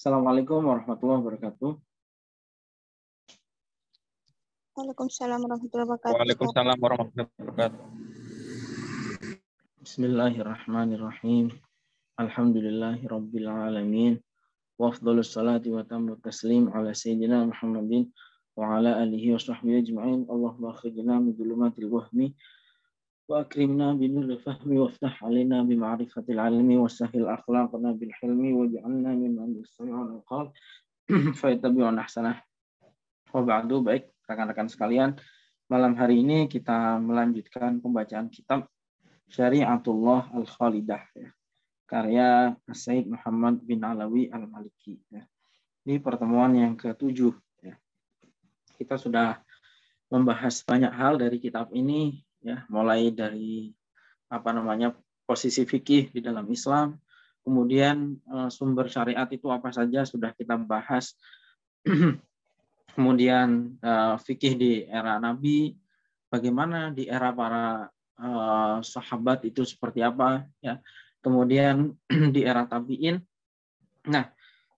Assalamualaikum warahmatullahi wabarakatuh. Waalaikumsalam warahmatullahi wabarakatuh. Waalaikumsalam warahmatullahi wabarakatuh. Bismillahirrahmanirrahim. Alhamdulillahirabbil alamin. Wa afdhalus salati wa tammu taslim ala sayyidina Muhammadin wa ala alihi wa sahbihi ajma'in. Allahumma akhrijna min dhulumatil wahmi wa akrimna bi nuril fahmi waftah alaina bi ma'rifatil ilmi wa sahhil akhlaqana bil hilmi waj'alna mimman yastami'una al-qawl fa yattabi'una ahsanah. Wa ba'du, baik rekan-rekan sekalian, malam hari ini kita melanjutkan pembacaan kitab Syariatullah Al-Khalidah, ya, karya Sayyid Muhammad bin Alawi Al-Maliki. Ya. Di pertemuan yang ke-7, ya, kita sudah membahas banyak hal dari kitab ini, ya, mulai dari posisi fikih di dalam Islam, kemudian sumber syariat itu apa saja sudah kita bahas. Kemudian fikih di era Nabi, bagaimana di era para sahabat itu seperti apa, ya. Kemudian di era tabi'in. Nah,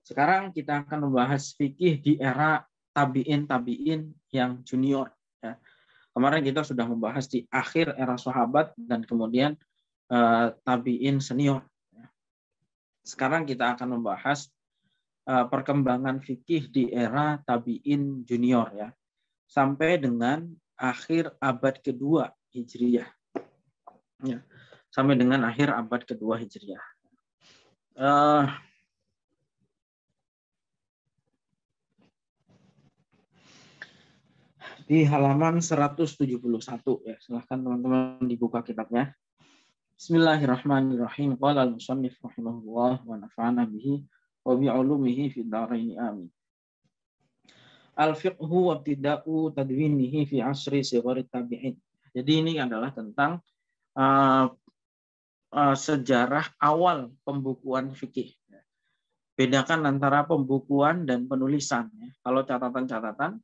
sekarang kita akan membahas fikih di era tabi'in yang junior, ya. Kemarin kita sudah membahas di akhir era sahabat dan kemudian tabi'in senior, ya. Sekarang kita akan membahas perkembangan fikih di era tabi'in junior, ya, sampai dengan akhir abad kedua Hijriah, ya, sampai dengan akhir abad kedua Hijriah. Di halaman 171, ya, silahkan teman-teman dibuka kitabnya. Bismillahirrahmanirrahim. Qala al-musannif rahimahullah wa nafa'ana bihi wa bi'ulumihi fid dharain amin. Al-fiqhu wa ibtida'u tadwinihi fi asri sighari tabi'in. Jadi ini adalah tentang sejarah awal pembukuan fikih. Bedakan antara pembukuan dan penulisan, ya. Kalau catatan-catatan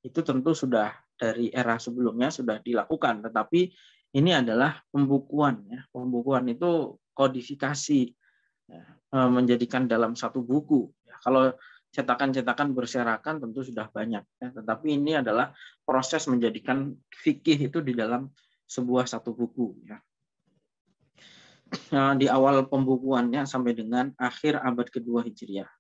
itu tentu sudah dari era sebelumnya sudah dilakukan, tetapi ini adalah pembukuan, ya. Pembukuan itu kodifikasi, ya, menjadikan dalam satu buku. Ya, kalau cetakan-cetakan berserakan tentu sudah banyak, ya, tetapi ini adalah proses menjadikan fikih itu di dalam sebuah satu buku, ya. Di awal pembukuannya sampai dengan akhir abad kedua Hijriah.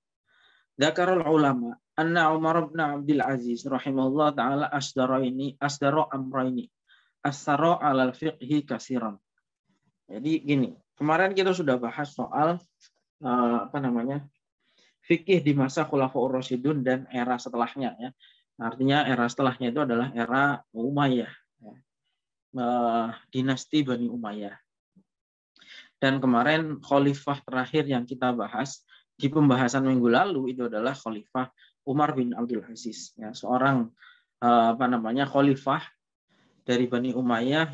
Dzakarul ulama anna Umar bin Abdul Aziz rahimahullah taala asdara amraini asdara alal fiqhi kasiran. Jadi gini, kemarin kita sudah bahas soal fikih di masa Khulafaur Rasyidun dan era setelahnya, ya. Artinya era setelahnya itu adalah era Umayyah, ya. Dinasti Bani Umayyah. Dan kemarin khalifah terakhir yang kita bahas di pembahasan minggu lalu itu adalah Khalifah Umar bin Abdul Aziz, ya, seorang khalifah dari Bani Umayyah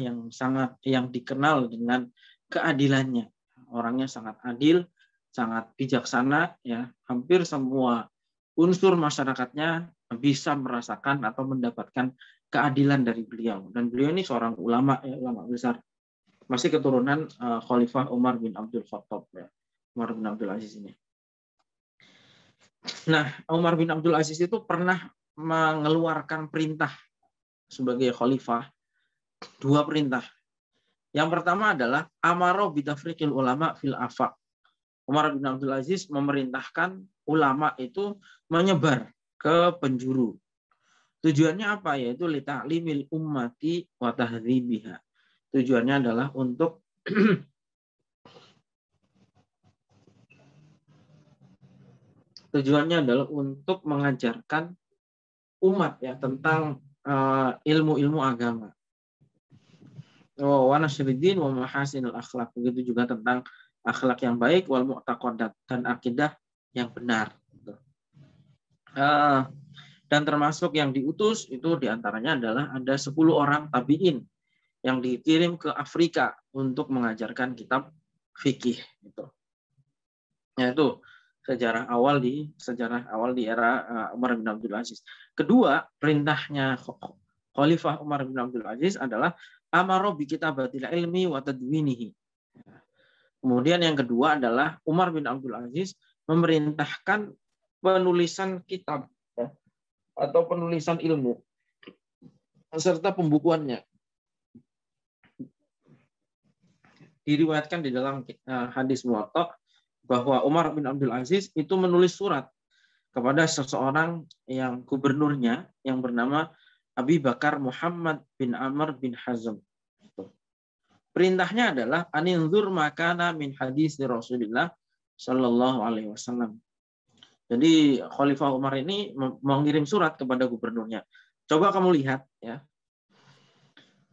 yang dikenal dengan keadilannya. Orangnya sangat adil, sangat bijaksana, ya. Hampir semua unsur masyarakatnya bisa merasakan atau mendapatkan keadilan dari beliau. Dan beliau ini seorang ulama, ya, ulama besar. Masih keturunan Khalifah Umar bin Abdul Khattab, ya. Umar bin Abdul Aziz ini. Nah, Umar bin Abdul Aziz itu pernah mengeluarkan perintah sebagai khalifah, 2 perintah. Yang pertama adalah amaro bitafriqil ulama fil afaq. Umar bin Abdul Aziz memerintahkan ulama itu menyebar ke penjuru. Tujuannya apa? Yaitu li ta'limil ummati wa tahdzibiha. Tujuannya adalah untuk mengajarkan umat, ya, tentang ilmu-ilmu agama. Wa nasriddin wa mahasinul akhlak. Begitu juga tentang akhlak yang baik wal mu'taqadat, dan akidah yang benar. Dan termasuk yang diutus itu diantaranya adalah ada 10 orang tabi'in yang dikirim ke Afrika untuk mengajarkan kitab fikih, gitu. Yaitu sejarah awal di era Umar bin Abdul Aziz. Kedua, perintahnya Khalifah Umar bin Abdul Aziz adalah amaro bi kitabatil ilmi wa tadwinihi. Kemudian yang kedua adalah Umar bin Abdul Aziz memerintahkan penulisan kitab ya, atau penulisan ilmu serta pembukuannya. Diriwayatkan di dalam hadis Muwatta bahwa Umar bin Abdul Aziz itu menulis surat kepada seseorang yang gubernurnya yang bernama Abi Bakar Muhammad bin Amr bin Hazm. Perintahnya adalah aninzur makana min hadis Rasulullah Shallallahu Alaihi Wasallam. Jadi Khalifah Umar ini mengirim surat kepada gubernurnya. Coba kamu lihat ya,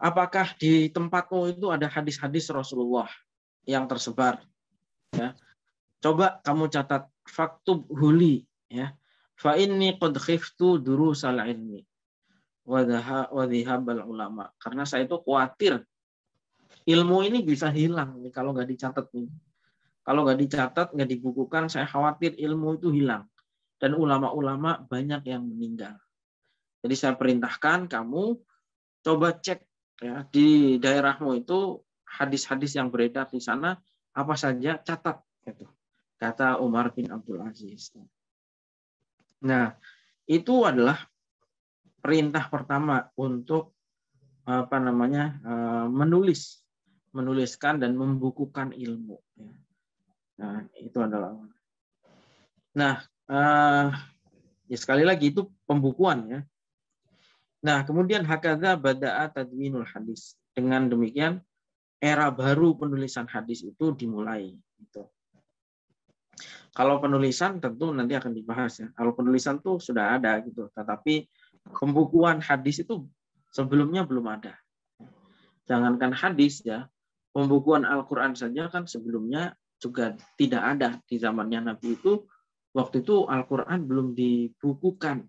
apakah di tempatmu itu ada hadis-hadis Rasulullah yang tersebar? Ya, coba kamu catat faktub huli ya. Fa inni qad khiftu durusal ilmi wa dhahabal ulama. Karena saya itu khawatir ilmu ini bisa hilang nih kalau nggak dicatat nih. Kalau nggak dicatat, nggak dibukukan, saya khawatir ilmu itu hilang. Dan ulama-ulama banyak yang meninggal. Jadi saya perintahkan kamu coba cek ya, di daerahmu itu hadis-hadis yang beredar di sana, apa saja catat. Gitu. Kata Umar bin Abdul Aziz. Nah, itu adalah perintah pertama untuk menuliskan dan membukukan ilmu. Nah, itu adalah. Nah, ya sekali lagi itu pembukuan ya. Nah, kemudian hakadza bada'a tadwinul hadis. Dengan demikian era baru penulisan hadis itu dimulai. Gitu. Kalau penulisan tentu nanti akan dibahas ya. Kalau penulisan tuh sudah ada gitu, tetapi pembukuan hadis itu sebelumnya belum ada. Jangankan hadis ya, pembukuan Al-Quran saja kan sebelumnya juga tidak ada di zamannya Nabi itu. Waktu itu Al-Quran belum dibukukan,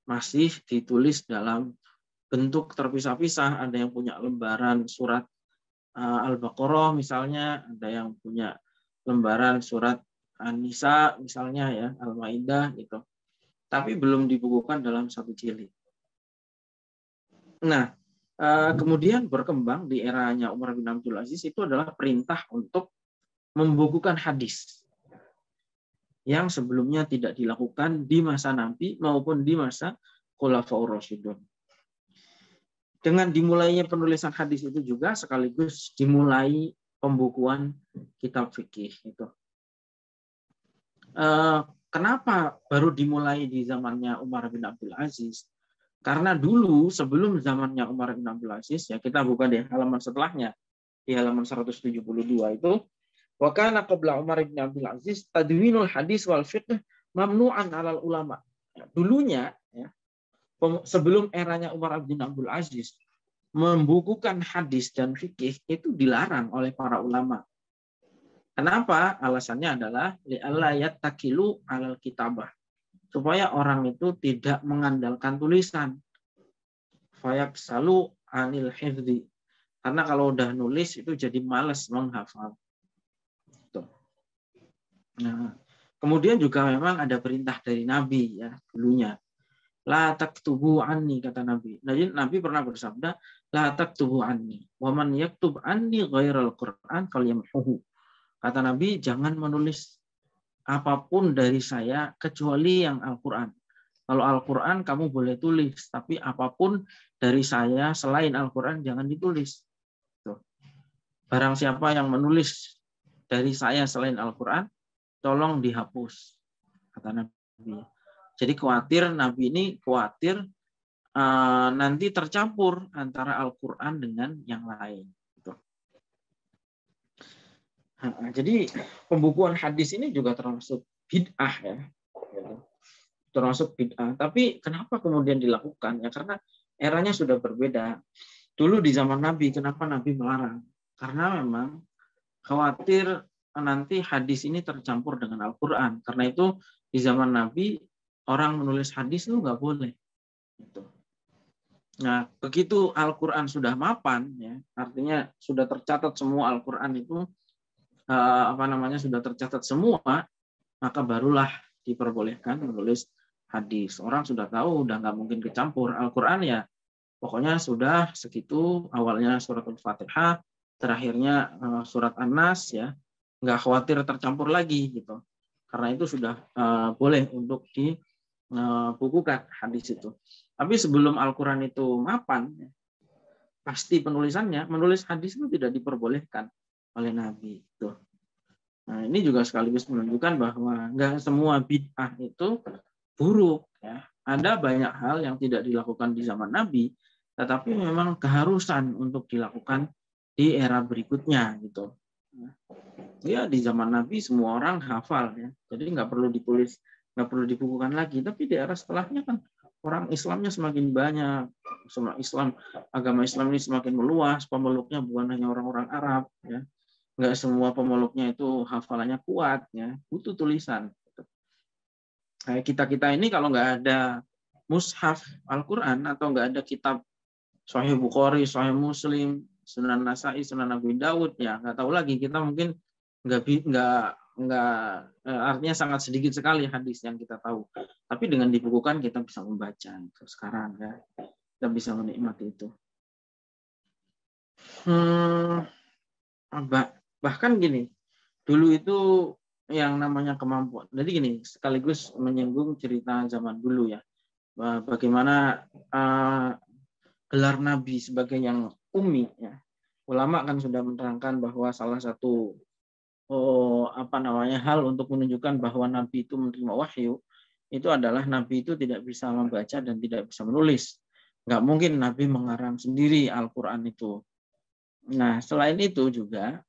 masih ditulis dalam bentuk terpisah-pisah. Ada yang punya lembaran surat Al-Baqarah misalnya, ada yang punya lembaran surat An-Nisa misalnya ya, Al-Maidah gitu. Tapi belum dibukukan dalam satu jilid. Nah, kemudian berkembang di eranya Umar bin Abdul Aziz itu adalah perintah untuk membukukan hadis yang sebelumnya tidak dilakukan di masa Nabi maupun di masa Khulafaur Rasyidun. Dengan dimulainya penulisan hadis itu juga sekaligus dimulai pembukuan kitab fikih itu. Kenapa baru dimulai di zamannya Umar bin Abdul Aziz? Karena dulu sebelum zamannya Umar bin Abdul Aziz ya, kita buka di halaman setelahnya, di halaman 172 itu, wa kana qabla Umar bin Abdul Aziz tadwinul hadis wal fiqh mamnu'an 'alal ulama. Dulunya ya, sebelum eranya Umar bin Abdul Aziz, membukukan hadis dan fikih itu dilarang oleh para ulama. Kenapa? Alasannya adalah li'alla yattakilu 'alal kitabah. Supaya orang itu tidak mengandalkan tulisan. Fayak salu anil hifdzi. Karena kalau udah nulis itu jadi malas menghafal. Nah, kemudian juga memang ada perintah dari Nabi ya dulunya. La taktubu anni, kata Nabi. Jadi Nabi pernah bersabda, la taktubu anni. Wa man yaktub anni ghairal Qur'an falyamhuhu. Kata Nabi, jangan menulis apapun dari saya kecuali yang Al-Quran. Kalau Al-Quran kamu boleh tulis, tapi apapun dari saya selain Al-Quran jangan ditulis. Tuh. Barang siapa yang menulis dari saya selain Al-Quran, tolong dihapus, kata Nabi. Jadi Nabi ini khawatir nanti tercampur antara Al-Quran dengan yang lain. Jadi pembukuan hadis ini juga termasuk bid'ah ya. Termasuk bid'ah. Tapi kenapa kemudian dilakukan? Ya karena eranya sudah berbeda. Dulu di zaman Nabi, kenapa Nabi melarang? Karena memang khawatir nanti hadis ini tercampur dengan Al-Quran. Karena itu di zaman Nabi orang menulis hadis itu nggak boleh. Nah, begitu Al-Quran sudah mapan, ya, artinya sudah tercatat semua Al-Quran itu sudah tercatat semua, maka barulah diperbolehkan menulis hadis. Orang sudah tahu, udah nggak mungkin kecampur. Al-Quran ya, pokoknya sudah segitu. Awalnya surat Al-Fatihah, terakhirnya surat An-Nas ya, nggak khawatir tercampur lagi gitu. Karena itu sudah boleh untuk dibukukan hadis itu. Tapi sebelum Al-Quran itu mapan, pasti penulisannya, menulis hadis itu tidak diperbolehkan oleh Nabi. Tuh. Nah, ini juga sekaligus menunjukkan bahwa nggak semua bid'ah itu buruk. Ya. Ada banyak hal yang tidak dilakukan di zaman Nabi, tetapi memang keharusan untuk dilakukan di era berikutnya. Gitu. Ya, di zaman Nabi semua orang hafal. Ya. Jadi nggak perlu ditulis, nggak perlu dibukukan lagi. Tapi di era setelahnya kan orang Islamnya semakin banyak. Agama Islam ini semakin meluas, pemeluknya bukan hanya orang-orang Arab. Ya. Nggak semua pemeluknya itu hafalannya kuat, ya, butuh tulisan. Kayak kita ini kalau nggak ada mushaf Al-Quran atau nggak ada kitab Sahih Bukhari, Sahih Muslim, Sunan Nasa'i, Sunan Abi Dawud, ya nggak tahu lagi, kita mungkin nggak artinya sangat sedikit sekali hadis yang kita tahu. Tapi dengan dibukukan kita bisa membaca itu sekarang, ya, kita bisa menikmati itu. Bahkan gini, dulu itu yang namanya kemampuan. Jadi gini, sekaligus menyinggung cerita zaman dulu, ya. Bagaimana gelar Nabi sebagai yang ummi, ya. Ulama kan sudah menerangkan bahwa salah satu hal untuk menunjukkan bahwa Nabi itu menerima wahyu itu adalah Nabi itu tidak bisa membaca dan tidak bisa menulis. Nggak mungkin Nabi mengarang sendiri Al-Quran itu. Nah, selain itu juga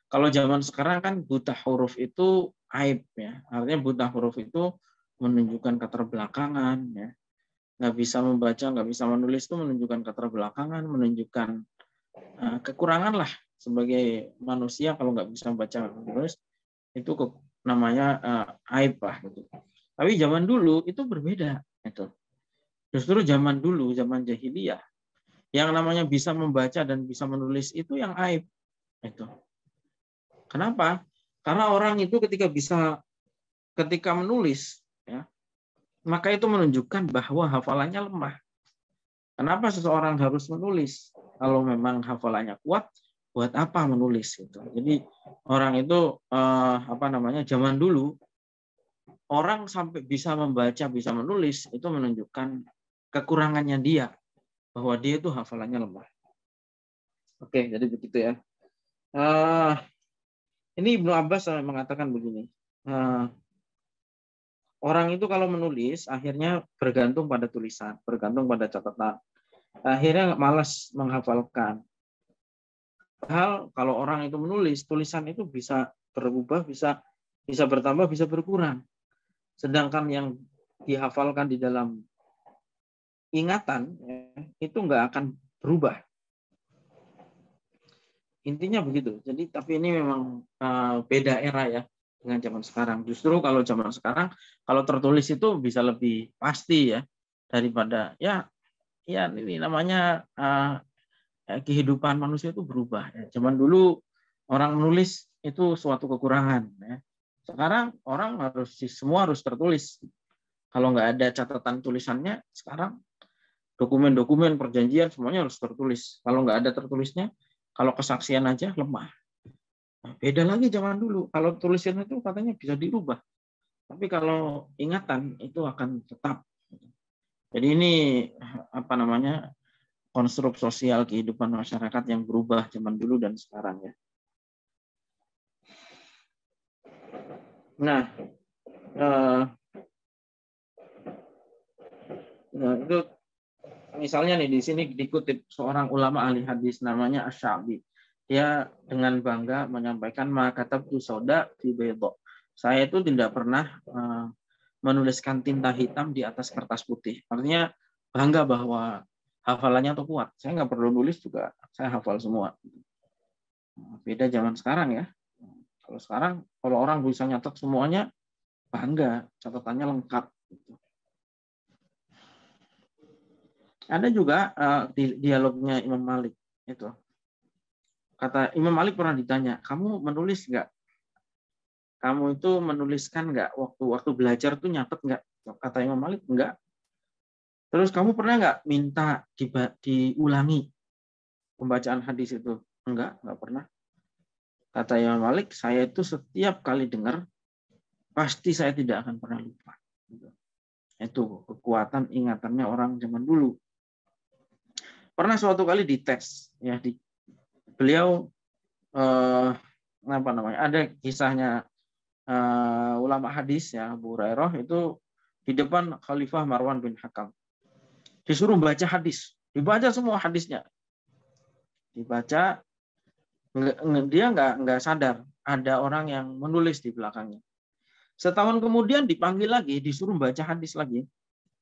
kalau zaman sekarang kan buta huruf itu aib, ya. Artinya buta huruf itu menunjukkan keterbelakangan, ya. Nggak bisa membaca, nggak bisa menulis itu menunjukkan keterbelakangan, menunjukkan kekurangan lah sebagai manusia. Kalau nggak bisa membaca dan menulis itu namanya aib lah gitu. Tapi zaman dulu itu berbeda itu. Justru zaman dulu, zaman jahiliyah, yang namanya bisa membaca dan bisa menulis itu yang aib itu. Kenapa? Karena orang itu ketika menulis, ya, maka itu menunjukkan bahwa hafalannya lemah. Kenapa seseorang harus menulis? Kalau memang hafalannya kuat, buat apa menulis itu? Jadi orang itu zaman dulu orang sampai bisa membaca, bisa menulis itu menunjukkan kekurangannya dia, bahwa dia itu hafalannya lemah. Oke, jadi begitu, ya. Ini Ibnu Abbas mengatakan begini. Orang itu kalau menulis akhirnya bergantung pada tulisan, bergantung pada catatan. Akhirnya malas menghafalkan. Padahal kalau orang itu menulis, tulisan itu bisa berubah, bisa bertambah, bisa berkurang. Sedangkan yang dihafalkan di dalam ingatan, ya, itu nggak akan berubah. Intinya begitu. Jadi tapi ini memang beda era, ya, dengan zaman sekarang. Justru kalau zaman sekarang, kalau tertulis itu bisa lebih pasti, ya, daripada ini namanya kehidupan manusia itu berubah. Ya. Zaman dulu orang menulis itu suatu kekurangan. Ya. Sekarang orang semua harus tertulis. Kalau nggak ada catatan tulisannya, sekarang dokumen-dokumen perjanjian semuanya harus tertulis. Kalau nggak ada tertulisnya, kalau kesaksian aja lemah. Nah, beda lagi zaman dulu. Kalau tulisan itu katanya bisa dirubah. Tapi kalau ingatan itu akan tetap. Jadi ini konstruk sosial kehidupan masyarakat yang berubah zaman dulu dan sekarang, ya. Nah, itu misalnya nih di sini dikutip seorang ulama ahli hadis namanya Asy-Sya'bi. Dia dengan bangga menyampaikan makatabtu sauda fi baydha. Saya itu tidak pernah menuliskan tinta hitam di atas kertas putih. Artinya bangga bahwa hafalannya tuh kuat. Saya nggak perlu nulis juga, saya hafal semua. Beda zaman sekarang, ya. Kalau sekarang, kalau orang bisa nyatet semuanya, bangga, catatannya lengkap. Ada juga dialognya Imam Malik itu. Kata Imam Malik pernah ditanya, kamu menulis nggak? Kamu itu menuliskan nggak waktu belajar tuh nyatet nggak? Kata Imam Malik, enggak. Terus kamu pernah nggak minta diulangi pembacaan hadis itu? Enggak pernah. Kata Imam Malik, saya itu setiap kali dengar pasti saya tidak akan pernah lupa. Itu kekuatan ingatannya orang zaman dulu. Pernah suatu kali dites, ya, beliau ada kisahnya ulama hadis, ya, Abu Hurairah itu di depan Khalifah Marwan bin Hakam. Disuruh baca hadis, dibaca semua hadisnya, dibaca, dia nggak sadar ada orang yang menulis di belakangnya. Setahun kemudian dipanggil lagi, disuruh baca hadis lagi,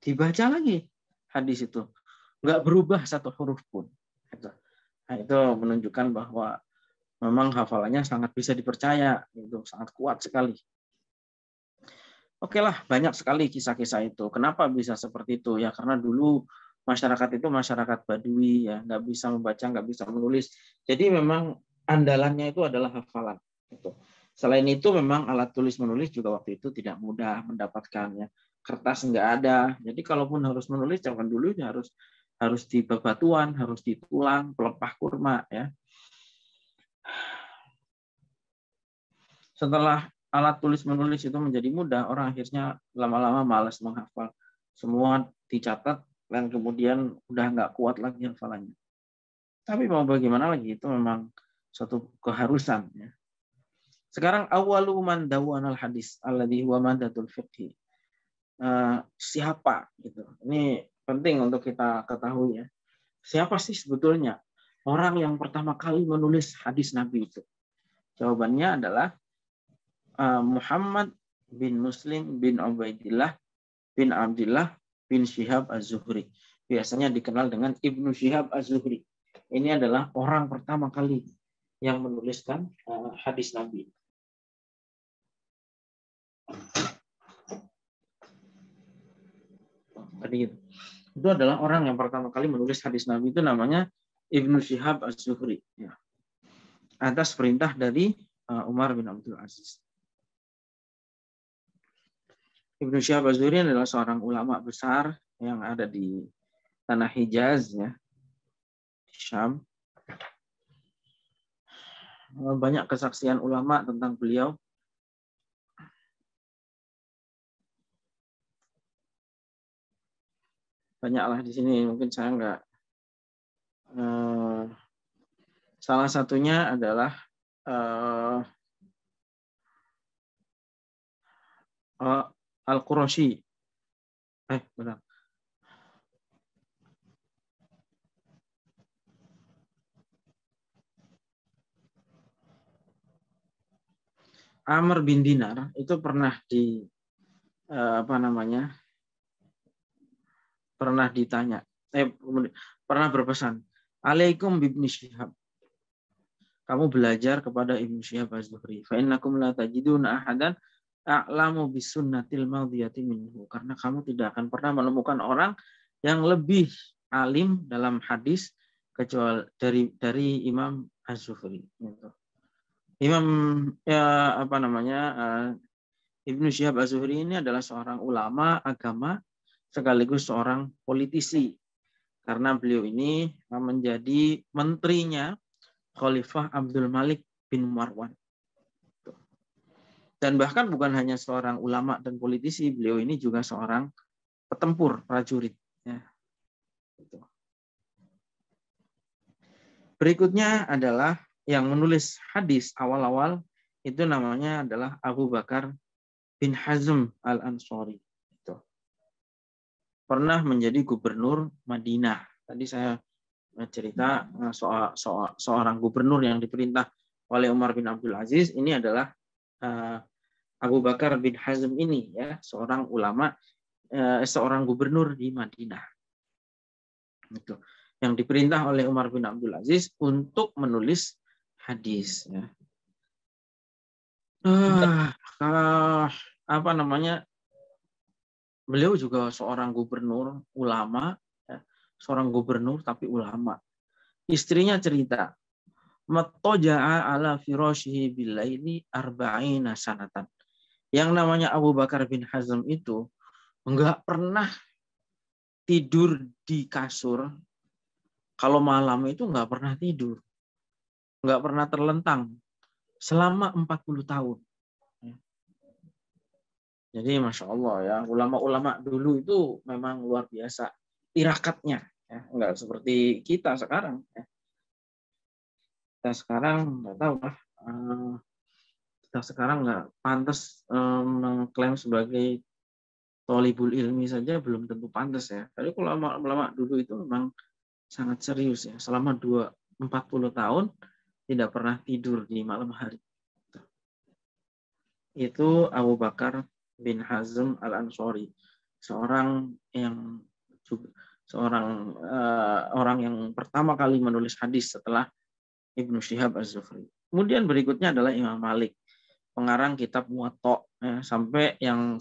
dibaca lagi hadis itu, nggak berubah satu huruf pun. Nah, itu menunjukkan bahwa memang hafalannya sangat bisa dipercaya, itu sangat kuat sekali. Oke lah, banyak sekali kisah-kisah itu. Kenapa bisa seperti itu? Ya karena dulu masyarakat itu masyarakat Badui, ya, nggak bisa membaca, nggak bisa menulis. Jadi memang andalannya itu adalah hafalan. Itu. Selain itu memang alat tulis menulis juga waktu itu tidak mudah mendapatkannya. Kertas nggak ada. Jadi kalaupun harus menulis zaman dulu ya harus di bebatuan, harus di tulang, pelepah kurma, ya. Setelah alat tulis menulis itu menjadi mudah, orang akhirnya lama-lama malas menghafal. Semua dicatat dan kemudian udah nggak kuat lagi hafalannya. Tapi mau bagaimana lagi, itu memang suatu keharusan, ya. Sekarang awalu man dawanal hadis alladhi huwa madatul fiqhi. Siapa gitu. Ini penting untuk kita ketahui, ya. Siapa sih sebetulnya orang yang pertama kali menulis hadis Nabi itu? Jawabannya adalah Muhammad bin Muslim bin Ubaidillah bin Abdullah bin Syihab Az-Zuhri. Biasanya dikenal dengan Ibnu Syihab Az-Zuhri. Ini adalah orang pertama kali yang menuliskan hadis Nabi. Tadi itu adalah orang yang pertama kali menulis hadis Nabi, itu namanya Ibnu Syihab Az-Zuhri, ya. Atas perintah dari Umar bin Abdul Aziz. Ibnu Syihab Az-Zuhri adalah seorang ulama besar yang ada di tanah Hijaz, ya, di Syam. Banyak kesaksian ulama tentang beliau. Banyaklah di sini, mungkin saya nggak. Salah satunya adalah Al-Qurashi. Benar. Amr bin Dinar itu pernah pernah ditanya, pernah berpesan, Alaikum bibni Syihab. Kamu belajar kepada Ibnu Syihab Az-Zuhri. Fa innakum la tajiduna ahadan a'lamu bisunnatil madhiyati minhu. Karena kamu tidak akan pernah menemukan orang yang lebih alim dalam hadis kecuali dari Imam Az-Zuhri. Imam Ibnu Syihab Az-Zuhri ini adalah seorang ulama agama sekaligus seorang politisi, karena beliau ini menjadi menterinya Khalifah Abdul Malik bin Marwan. Dan bahkan bukan hanya seorang ulama dan politisi, beliau ini juga seorang petempur, prajurit, ya. Berikutnya adalah yang menulis hadis awal-awal itu namanya adalah Abu Bakar bin Hazm al-Ansari. Pernah menjadi gubernur Madinah. Tadi saya cerita soal seorang gubernur yang diperintah oleh Umar bin Abdul Aziz. Ini adalah Abu Bakar bin Hazm ini, ya, seorang ulama, seorang gubernur di Madinah. Itu yang diperintah oleh Umar bin Abdul Aziz untuk menulis hadis, ya. Beliau juga seorang gubernur, ulama, ya, seorang gubernur tapi ulama. Istrinya cerita, "Mattaja'a ala firashihi billaili arba'ina sanatan." Yang namanya Abu Bakar bin Hazm itu enggak pernah tidur di kasur. Kalau malam itu enggak pernah tidur. Enggak pernah terlentang selama 40 tahun. Jadi Masya Allah ya, ulama-ulama dulu itu memang luar biasa tirakatnya. Ya. Enggak seperti kita sekarang. Ya. Kita sekarang nggak tahu lah. Kita sekarang nggak pantas mengklaim sebagai thalibul ilmi saja belum tentu pantas ya. Tapi kalau ulama dulu itu memang sangat serius ya. Selama 40 tahun tidak pernah tidur di malam hari. Itu Abu Bakar bin Hazm al-Ansori, seorang yang juga orang yang pertama kali menulis hadis setelah Ibnu Syihab az-Zuhri. Kemudian berikutnya adalah Imam Malik, pengarang kitab Muwatta, ya, sampai yang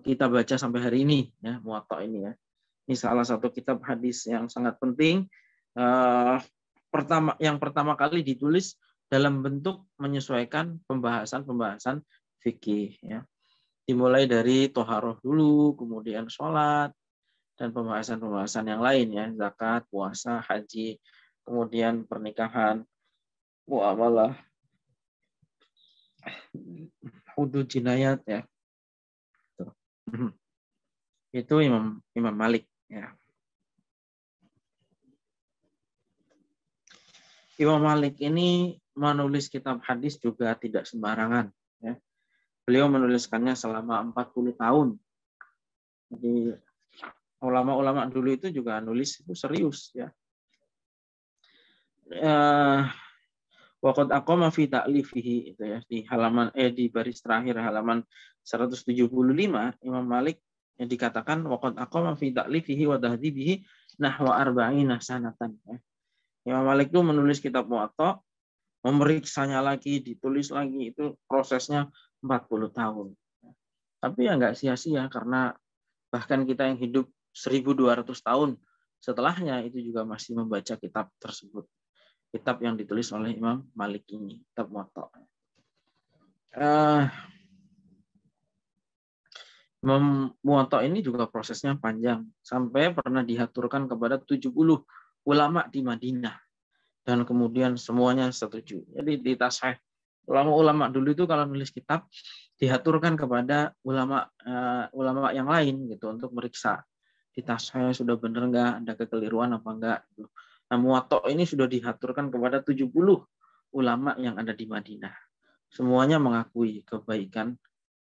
kita baca sampai hari ini ya, Muwatta ini ya. Ini salah satu kitab hadis yang sangat penting. Yang pertama kali ditulis dalam bentuk menyesuaikan pembahasan fikih ya. Dimulai dari toharoh dulu, kemudian sholat, dan pembahasan yang lain ya, zakat, puasa, haji, kemudian pernikahan, muamalah, hudud jinayat ya. Itu Imam Malik ya. Imam Malik ini menulis kitab hadis juga tidak sembarangan ya. Beliau menuliskannya selama 40 tahun. Jadi ulama-ulama dulu itu juga nulis itu serius ya. Waqad aqama fi ta'lifihi itu ya, di halaman di baris terakhir halaman 175 Imam Malik yang dikatakan waqad aqama fi ta'lifihi wa tahdzibihi nahwa 40 sanatan ya. Imam Malik itu menulis kitab Muwatta, memeriksanya lagi, ditulis lagi, itu prosesnya 40 tahun. Tapi ya nggak sia-sia karena bahkan kita yang hidup 1200 tahun setelahnya itu juga masih membaca kitab tersebut. Kitab yang ditulis oleh Imam Malik ini, kitab Muwatta. Imam Muwatta ini juga prosesnya panjang, sampai pernah diaturkan kepada 70 ulama di Madinah. Dan kemudian semuanya setuju. Jadi di tasahih ulama-ulama dulu itu kalau nulis kitab diaturkan kepada ulama yang lain gitu untuk meriksa di tasahih sudah benar nggak, ada kekeliruan apa enggak. Nah, Muwatta ini sudah diaturkan kepada 70 ulama yang ada di Madinah. Semuanya mengakui kebaikan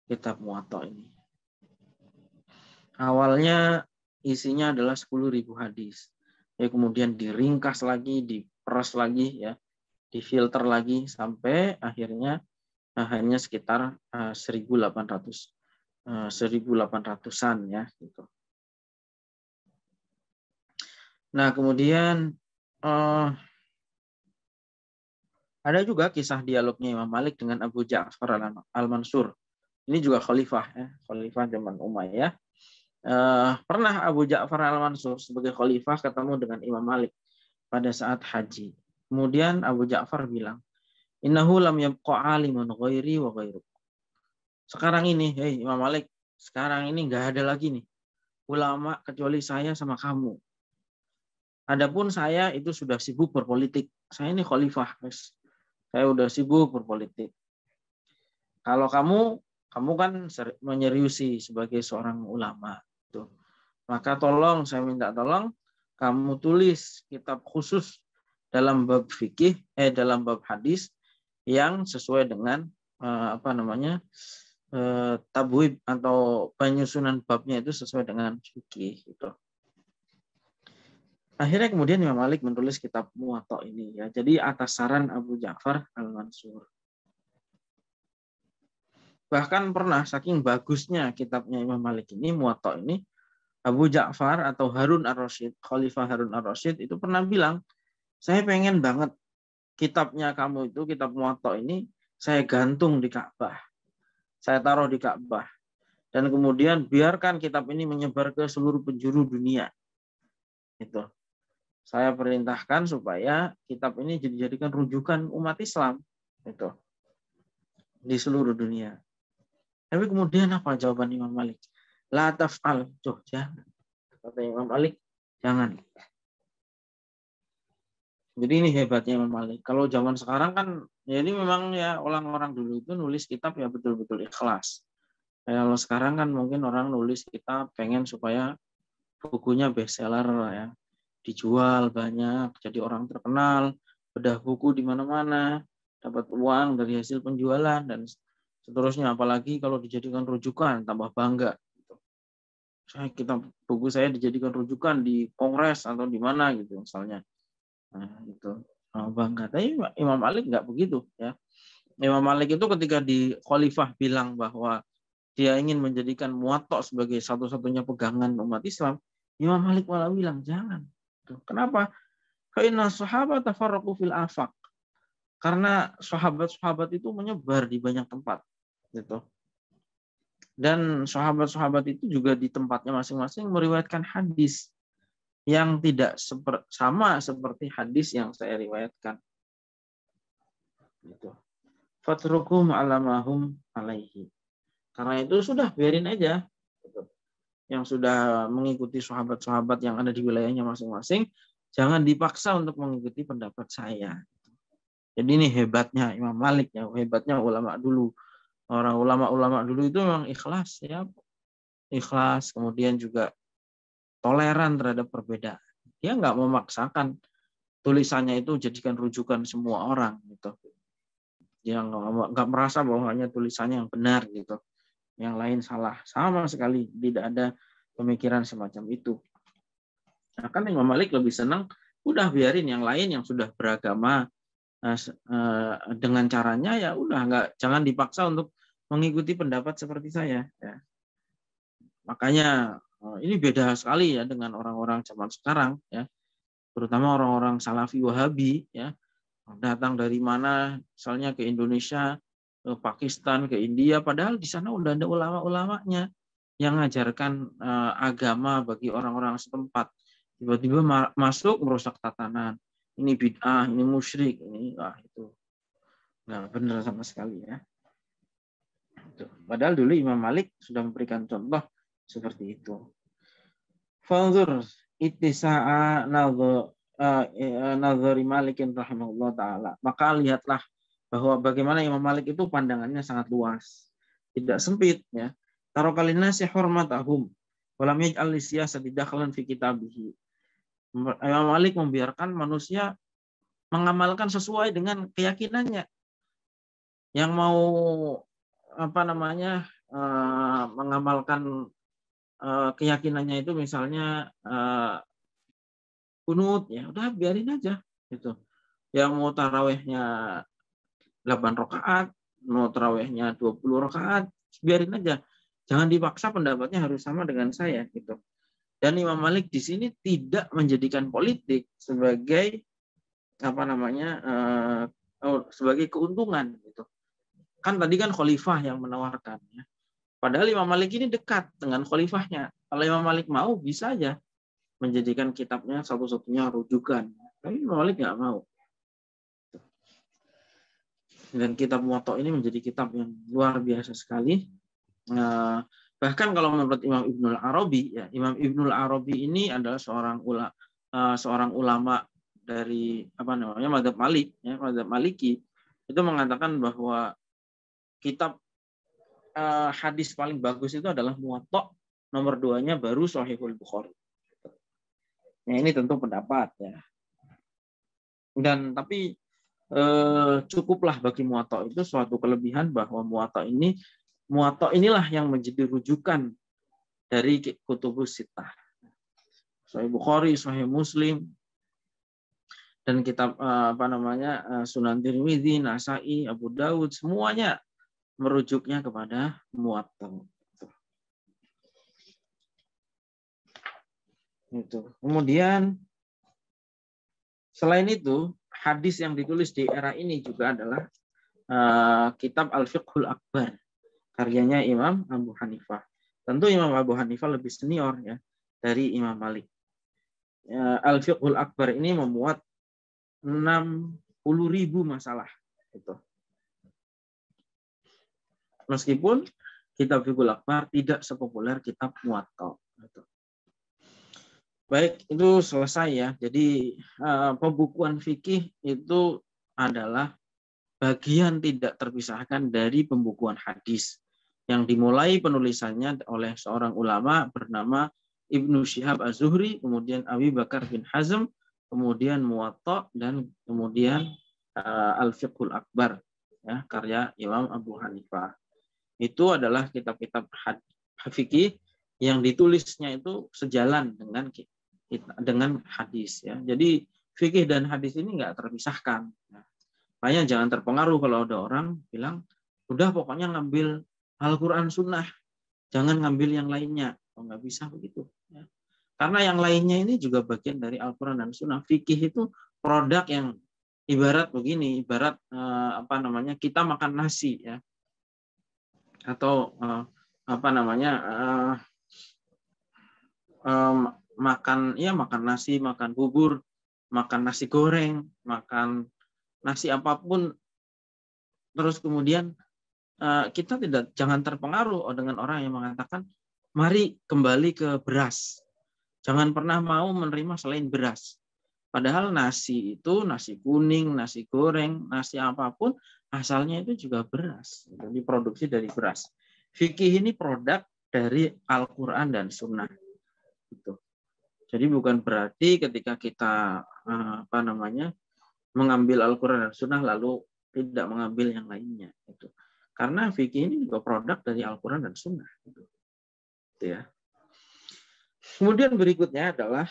kitab Muwatta ini. Awalnya isinya adalah 10.000 hadis. Ya, kemudian diringkas lagi, diperas lagi ya, difilter lagi sampai akhirnya hanya sekitar 1800-an ya gitu. Nah, kemudian ada juga kisah dialognya Imam Malik dengan Abu Ja'far al-Mansur. Ini juga khalifah ya, khalifah zaman Umayyah. Pernah Abu Ja'far al-Mansur sebagai khalifah ketemu dengan Imam Malik pada saat haji. Kemudian Abu Ja'far bilang, "Innahu lam yabqa 'alimun ghairi wa ghairuk." Sekarang ini, hei Imam Malik, sekarang ini nggak ada lagi nih ulama kecuali saya sama kamu. Adapun saya itu sudah sibuk berpolitik. Saya ini khalifah, guys. Saya udah sibuk berpolitik. Kalau kamu kan menyeriusi sebagai seorang ulama. Tuh. Maka saya minta tolong kamu tulis kitab khusus dalam bab fikih, dalam bab hadis yang sesuai dengan tabwib atau penyusunan babnya itu sesuai dengan fikih gitu. Akhirnya kemudian Imam Malik menulis kitab Muwatta ini ya. Jadi atas saran Abu Ja'far al-Mansur. Bahkan pernah saking bagusnya kitabnya Imam Malik ini, Muwatta ini, Abu Ja'far atau Harun ar-Rasyid, Khalifah Harun ar-Rasyid itu pernah bilang, saya pengen banget kitabnya kamu itu, kitab Muwatta ini, saya gantung di Ka'bah. Saya taruh di Ka'bah. Dan kemudian biarkan kitab ini menyebar ke seluruh penjuru dunia. Itu. Saya perintahkan supaya kitab ini dijadikan rujukan umat Islam. Itu. Di seluruh dunia. Tapi kemudian apa jawaban Imam Malik? La taf'al. Jangan. Kata Imam Malik, jangan. Jadi ini hebatnya Imam Malik. Kalau zaman sekarang kan, jadi memang ya orang-orang dulu itu nulis kitab ya betul-betul ikhlas. Kalau sekarang kan mungkin orang nulis kita pengen supaya bukunya bestseller ya, dijual banyak, jadi orang terkenal, bedah buku di mana-mana, dapat uang dari hasil penjualan dan seterusnya. Apalagi kalau dijadikan rujukan, tambah bangga. Buku saya dijadikan rujukan di kongres atau di mana gitu misalnya. Nah, itu bangga. Tapi Imam Malik nggak begitu ya. Imam Malik itu ketika di Khalifah bilang bahwa dia ingin menjadikan Muwatta sebagai satu-satunya pegangan umat Islam, Imam Malik malah bilang jangan. Kenapa? Karena sahabat tafarraqu fil afaq. Karena sahabat-sahabat itu menyebar di banyak tempat gitu. Dan sahabat-sahabat itu juga di tempatnya masing-masing meriwayatkan hadis yang tidak sama seperti hadis yang saya riwayatkan. Gitu. Fatruku ma'alamahum alaihi. Karena itu sudah biarin aja. Gitu. Yang sudah mengikuti sahabat-sahabat yang ada di wilayahnya masing-masing, jangan dipaksa untuk mengikuti pendapat saya. Jadi ini hebatnya Imam Malik ya, hebatnya ulama dulu. Orang ulama-ulama dulu itu memang ikhlas ya. Ikhlas, kemudian juga toleran terhadap perbedaan. Dia nggak memaksakan tulisannya itu jadikan rujukan semua orang gitu. Dia nggak merasa bahwa hanya tulisannya yang benar gitu, yang lain salah. Sama sekali tidak ada pemikiran semacam itu. Nah, kan Imam Malik lebih senang udah biarin yang lain yang sudah beragama dengan caranya ya udah jangan dipaksa untuk mengikuti pendapat seperti saya. Ya. Makanya ini beda sekali ya dengan orang-orang zaman sekarang ya, terutama orang-orang Salafi Wahabi ya, datang dari mana misalnya ke Indonesia, ke Pakistan, ke India, padahal di sana udah ada ulama-ulamanya yang mengajarkan agama bagi orang-orang setempat. Tiba-tiba masuk merusak tatanan. Ini bid'ah, ini musyrik, ini itu nggak benar sama sekali ya. Padahal dulu Imam Malik sudah memberikan contoh seperti itu. Fanzur ittisa'a nazari Malikin rahimahullah ta'ala. Maka lihatlah bahwa bagaimana Imam Malik itu pandangannya sangat luas. Tidak sempit ya. Tarokalinasi hormatahum. Walam yaj'al lisiyasati dakhlan fi kitabihi. Imam Malik membiarkan manusia mengamalkan sesuai dengan keyakinannya. Yang mau mengamalkan keyakinannya itu misalnya kunut ya udah biarin aja gitu. Yang mau tarawehnya 8 rakaat, mau tarawehnya 20 rakaat, biarin aja. Jangan dipaksa pendapatnya harus sama dengan saya gitu. Dan Imam Malik di sini tidak menjadikan politik sebagai sebagai keuntungan gitu. Kan tadi kan khalifah yang menawarkan ya. Padahal Imam Malik ini dekat dengan khalifahnya. Kalau Imam Malik mau bisa aja menjadikan kitabnya satu-satunya rujukan. Tapi Imam Malik nggak mau. Dan kitab Muwatta ini menjadi kitab yang luar biasa sekali. Bahkan kalau menurut Imam Ibnul Arabi, ya Imam Ibnul Arabi ini adalah seorang ulama dari mazhab Malik, ya, mazhab Maliki, itu mengatakan bahwa kitab hadis paling bagus itu adalah Muwatta, nomor 2-nya baru Shahihul Bukhari. Nah, ini tentu pendapat ya. Dan tapi cukuplah bagi Muwatta itu suatu kelebihan bahwa Muwatta inilah yang menjadi rujukan dari kutubus sittah. Sahih Bukhari, Sahih Muslim, dan kitab Sunan Tirmidzi, Nasai, Abu Daud, semuanya merujuknya kepada Muwatta. Itu. Kemudian selain itu, hadis yang ditulis di era ini juga adalah kitab Al-Fiqhul Akbar, karyanya Imam Abu Hanifah. Tentu Imam Abu Hanifah lebih senior ya dari Imam Malik. Al-Fiqhul Akbar ini memuat 60.000 masalah. Itu. Meskipun kitab Fiqhul Akbar tidak sepopuler kitab Muwatta. Gitu. Baik, itu selesai ya. Jadi pembukuan fikih itu adalah bagian tidak terpisahkan dari pembukuan hadis. yang dimulai penulisannya oleh seorang ulama bernama Ibnu Syihab Az-Zuhri, kemudian Abi Bakar bin Hazm, kemudian Muwatta, dan kemudian Al-Fiqhul Akbar, ya, karya Imam Abu Hanifah. Itu adalah kitab-kitab fikih yang ditulisnya itu sejalan dengan hadis, ya. Jadi fikih dan hadis ini nggak terpisahkan. Makanya jangan terpengaruh kalau ada orang bilang, udah pokoknya ngambil Al-Quran Sunnah, jangan ngambil yang lainnya. Oh, nggak bisa begitu. Ya. Karena yang lainnya ini juga bagian dari Al-Quran dan Sunnah. Fikih itu produk yang ibarat begini, ibarat kita makan nasi, ya, atau makan nasi, makan bubur, makan nasi goreng, makan nasi apapun, terus kemudian kita jangan terpengaruh dengan orang yang mengatakan mari kembali ke beras, jangan pernah mau menerima selain beras. Padahal nasi itu, nasi kuning, nasi goreng, nasi apapun asalnya itu juga beras, diproduksi dari beras. Fikih ini produk dari Al-Quran dan Sunnah. Gitu. Jadi bukan berarti ketika kita mengambil Al-Quran dan Sunnah lalu tidak mengambil yang lainnya. Gitu. Karena fikih ini juga produk dari Al-Quran dan Sunnah. Gitu. Ya. Kemudian berikutnya adalah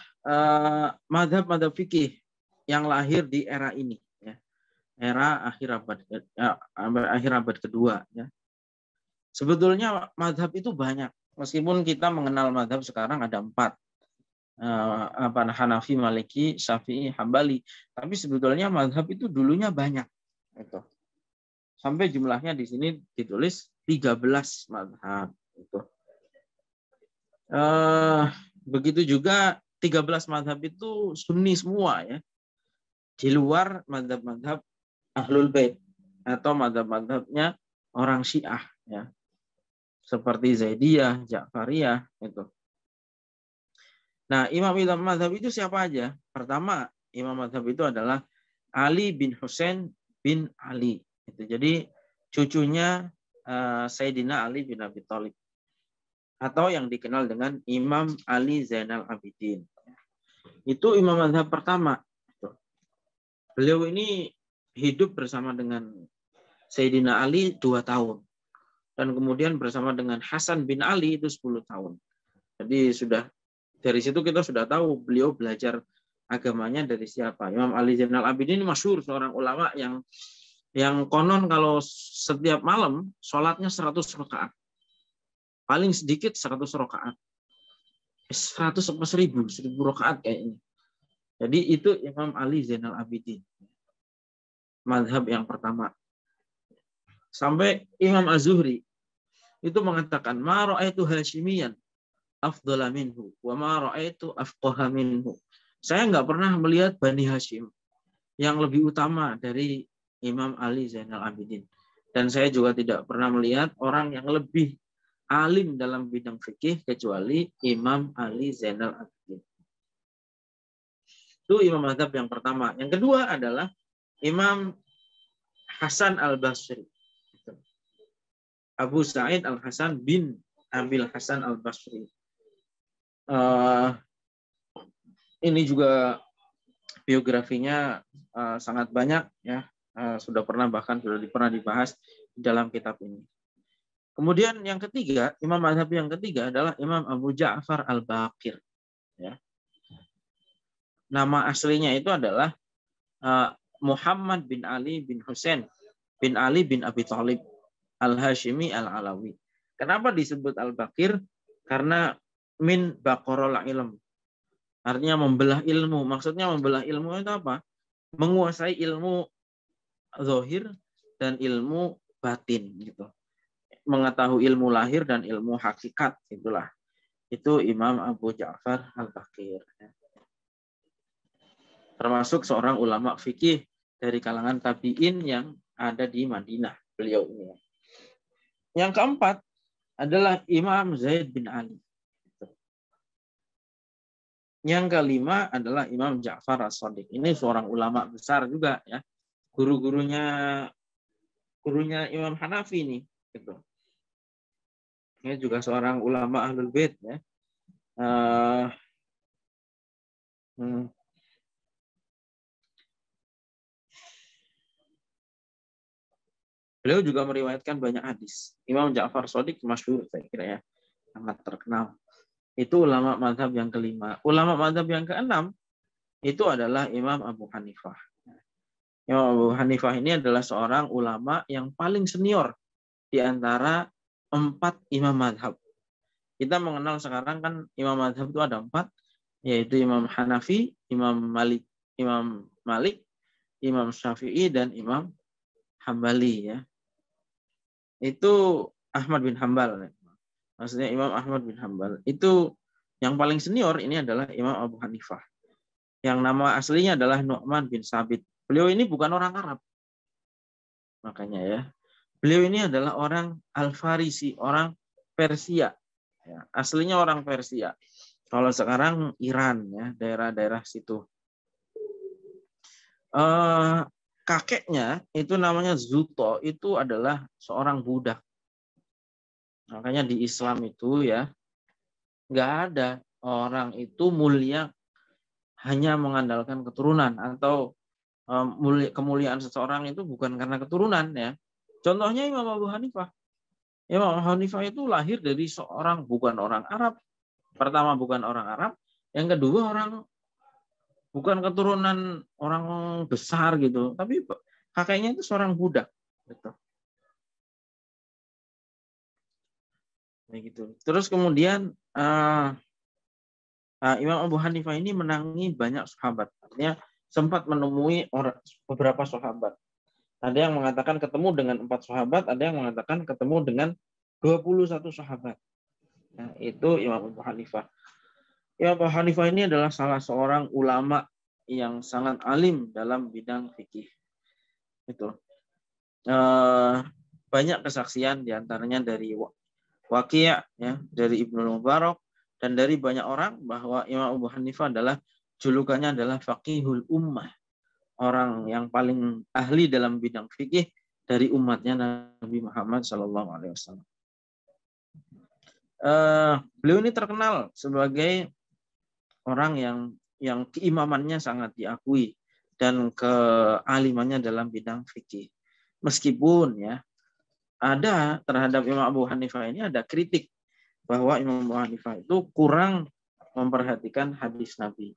mazhab-mazhab fikih yang lahir di era ini, ya. Era akhir abad kedua. Ya. Sebetulnya mazhab itu banyak. Meskipun kita mengenal mazhab sekarang ada 4. Hanafi, Maliki, Syafi'i, Hambali. Tapi sebetulnya mazhab itu dulunya banyak. Itu. Sampai jumlahnya di sini ditulis 13 mazhab. Itu. Begitu juga 13 mazhab itu Sunni semua, ya. Di luar mazhab-mazhab Ahlul Bait atau mazhab-mazhabnya orang Syiah, ya. Seperti Zaidiyah, Ja'fariyah, itu. Nah, imam-imam mazhab itu siapa aja? Pertama, imam mazhab itu adalah Ali bin Husain bin Ali. Itu. Jadi cucunya Sayyidina Ali bin Abi Thalib. Atau yang dikenal dengan Imam Ali Zainal Abidin. Itu imam mazhab pertama. Beliau ini hidup bersama dengan Sayyidina Ali 2 tahun. Dan kemudian bersama dengan Hasan bin Ali itu 10 tahun. Jadi dari situ kita sudah tahu beliau belajar agamanya dari siapa. Imam Ali Zainal Abidin ini masyhur, seorang ulama yang konon kalau setiap malam sholatnya 100 rakaat. Paling sedikit 100 rakaat. 100 apa 1000 rakaat kayaknya. Jadi itu Imam Ali Zainal Abidin. Mazhab yang pertama. Sampai Imam Az-Zuhri itu mengatakan, ma ra'aitu Hashimiyan afdhala minhu wa ma ra'aitu afqaha minhu. Saya nggak pernah melihat Bani Hashim yang lebih utama dari Imam Ali Zainal Abidin. Dan saya juga tidak pernah melihat orang yang lebih alim dalam bidang fikih kecuali Imam Ali Zainal Abidin. Itu imam mazhab yang pertama. Yang kedua adalah Imam Hasan Al-Basri. Abu Sa'id Al-Hasan bin Abil Hasan Al-Basri. Ini juga biografinya sangat banyak, ya. Sudah pernah dibahas di dalam kitab ini. Kemudian yang ketiga, imam mazhab yang ketiga adalah Imam Abu Ja'far Al-Baqir, ya. Nama aslinya itu adalah Muhammad bin Ali bin Husain bin Ali bin Abi Thalib Al-Hashimi Al-Alawi. Kenapa disebut Al-Baqir? Karena min baqarul ilm. Artinya membelah ilmu. Maksudnya membelah ilmu itu apa? Menguasai ilmu zahir dan ilmu batin, gitu. Mengetahui ilmu lahir dan ilmu hakikat, itulah. Itu Imam Abu Ja'far Al-Baqir. Termasuk seorang ulama fikih dari kalangan tabi'in yang ada di Madinah, beliau ini. Yang keempat adalah Imam Zaid bin Ali. Yang kelima adalah Imam Ja'far As-Shadiq. Ini seorang ulama besar juga, ya. Gurunya Imam Hanafi ini, gitu. Ini juga seorang ulama Ahlul Bait ya. Eh, hmm, Beliau juga meriwayatkan banyak hadis. Imam Ja'far Shadiq masyhur saya kira ya, sangat terkenal. Itu ulama mazhab yang kelima. Ulama mazhab yang keenam itu adalah Imam Abu Hanifah. Imam Abu Hanifah ini adalah seorang ulama yang paling senior di antara 4 imam mazhab. Kita mengenal sekarang kan imam mazhab itu ada 4, yaitu Imam Hanafi, Imam Malik, Imam Syafi'i, dan Imam Hambali ya. Itu Ahmad bin Hambal. Maksudnya Imam Ahmad bin Hambal. Itu yang paling senior ini adalah Imam Abu Hanifah. Yang nama aslinya adalah Nu'man bin Sabit. Beliau ini bukan orang Arab. Makanya ya. Beliau ini adalah orang Al-Farisi, orang Persia. Ya, aslinya orang Persia. Kalau sekarang Iran ya, daerah-daerah situ. Kakeknya itu namanya Zuto, itu adalah seorang budak. Makanya di Islam itu ya, nggak ada orang itu mulia hanya mengandalkan keturunan, atau kemuliaan seseorang itu bukan karena keturunan ya. Contohnya Imam Abu Hanifah. Imam Abu Hanifah itu lahir dari seorang bukan orang Arab. Pertama bukan orang Arab, yang kedua bukan keturunan orang besar gitu, tapi kakeknya itu seorang budak. Gitu. Begitu. Terus kemudian Imam Abu Hanifah ini menangi banyak sahabat. Artinya sempat menemui beberapa sahabat. Ada yang mengatakan ketemu dengan 4 sahabat, ada yang mengatakan ketemu dengan 21 sahabat. Nah, itu Imam Abu Hanifah. Imam Abu Hanifah ini adalah salah seorang ulama yang sangat alim dalam bidang fikih. Itu. Banyak kesaksian diantaranya dari Waqi' ya, dari Ibnu Mubarak, dan dari banyak orang bahwa Imam Abu Hanifah adalah julukannya adalah faqihul ummah, orang yang paling ahli dalam bidang fikih dari umatnya Nabi Muhammad SAW. Beliau ini terkenal sebagai orang yang keimamannya sangat diakui dan kealimannya dalam bidang fikih. Meskipun ya ada terhadap Imam Abu Hanifah ini ada kritik bahwa Imam Abu Hanifah itu kurang memperhatikan hadis Nabi.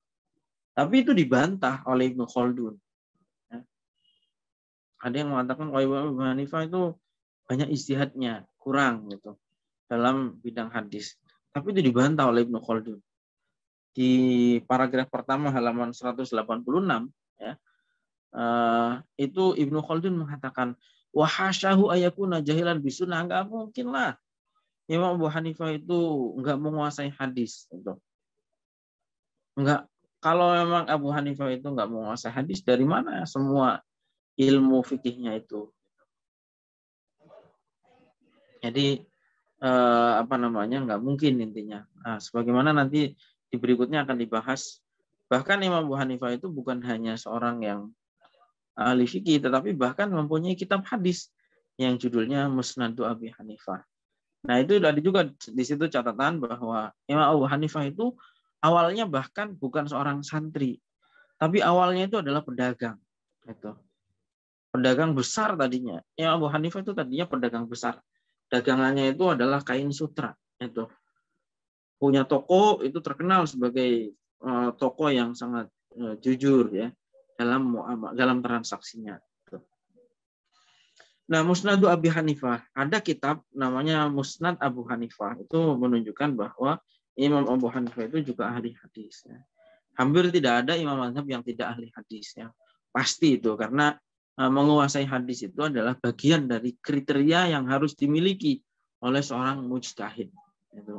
Tapi itu dibantah oleh Ibnu Khaldun. Ada yang mengatakan bahwa Imam Abu Hanifah itu banyak ijtihadnya, kurang gitu dalam bidang hadis. Tapi itu dibantah oleh Ibnu Khaldun. Di paragraf pertama halaman 186 ya, itu Ibnu Khaldun mengatakan wa hasyahu ayakuna jahilan bisunnah, enggak mungkin lah Imam Abu Hanifah itu enggak menguasai hadis gitu. Enggak, kalau memang Abu Hanifah itu enggak menguasai hadis, dari mana semua ilmu fikihnya itu? Jadi enggak mungkin intinya. Nah, sebagaimana nanti di berikutnya akan dibahas, bahkan Imam Abu Hanifah itu bukan hanya seorang yang ahli fikih, tetapi bahkan mempunyai kitab hadis yang judulnya Musnadu Abi Hanifah. Nah, itu ada juga di situ catatan bahwa Imam Abu Hanifah itu awalnya bahkan bukan seorang santri, tapi awalnya itu adalah pedagang. Gitu. Pedagang besar tadinya. Imam Abu Hanifah itu tadinya pedagang besar. Dagangannya itu adalah kain sutra. Itu. Punya toko, itu terkenal sebagai toko yang sangat jujur ya dalam transaksinya. Nah, Musnadu Abi Hanifah, ada kitab namanya Musnad Abu Hanifah, itu menunjukkan bahwa Imam Abu Hanifah itu juga ahli hadis. Ya. Hampir tidak ada imam mazhab yang tidak ahli hadis. Ya. Pasti itu, karena menguasai hadis itu adalah bagian dari kriteria yang harus dimiliki oleh seorang mujtahid.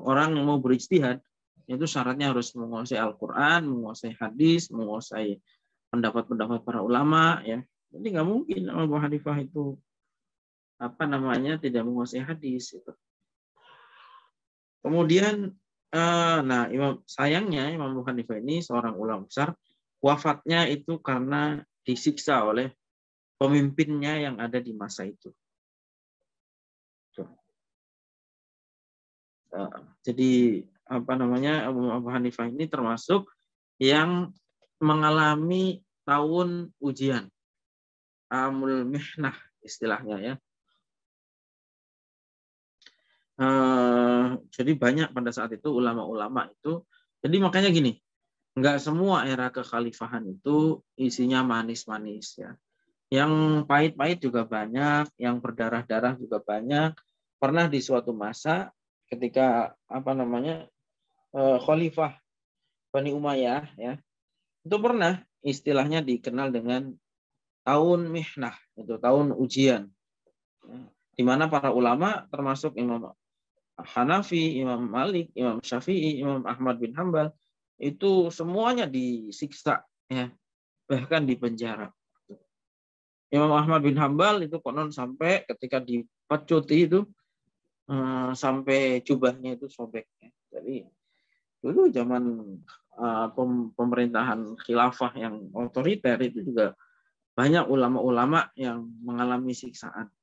Orang yang mau berijtihad, itu syaratnya harus menguasai Al-Quran, menguasai hadis, menguasai pendapat-pendapat para ulama. Ya. Jadi nggak mungkin Abu Hanifah itu tidak menguasai hadis itu. Kemudian sayangnya Imam Abu Hanifah ini seorang ulama besar, wafatnya itu karena disiksa oleh pemimpinnya yang ada di masa itu. Jadi apa namanya, Abu Hanifah ini termasuk yang mengalami tahun ujian, amul mihnah istilahnya ya. Jadi banyak pada saat itu ulama-ulama itu. Jadi makanya gini, nggak semua era kekhalifahan itu isinya manis-manis ya. Yang pahit-pahit juga banyak, yang berdarah-darah juga banyak. Pernah di suatu masa ketika apa namanya Khalifah Bani Umayyah ya, itu pernah istilahnya dikenal dengan tahun mihnah, itu tahun ujian. Di mana para ulama termasuk Imam Hanafi, Imam Malik, Imam Syafi'i, Imam Ahmad bin Hambal itu semuanya disiksa ya, bahkan dipenjara. Imam Ahmad bin Hambal itu konon sampai ketika dipecuti itu sampai jubahnya itu sobek. Jadi dulu zaman pemerintahan khilafah yang otoriter itu juga banyak ulama-ulama yang mengalami siksaan.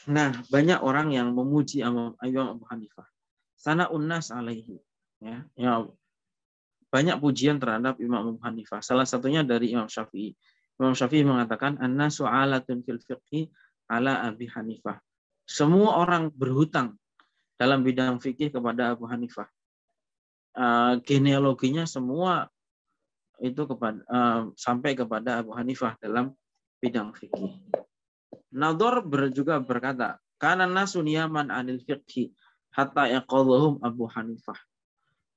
Nah, banyak orang yang memuji Imam Abu Hanifah. Sana unnas alaihi. Ya, banyak pujian terhadap Imam Abu Hanifah. Salah satunya dari Imam Syafi'i. Imam Syafi'i mengatakan annasu alatun fil fiqhi ala Abi Hanifah. Semua orang berhutang dalam bidang fikih kepada Abu Hanifah. Genealoginya semua itu sampai kepada Abu Hanifah dalam bidang fikih. Nadhr juga berkata, kana nasu niyaman anil fiqhi hatta yaqadhahum Abu Hanifah.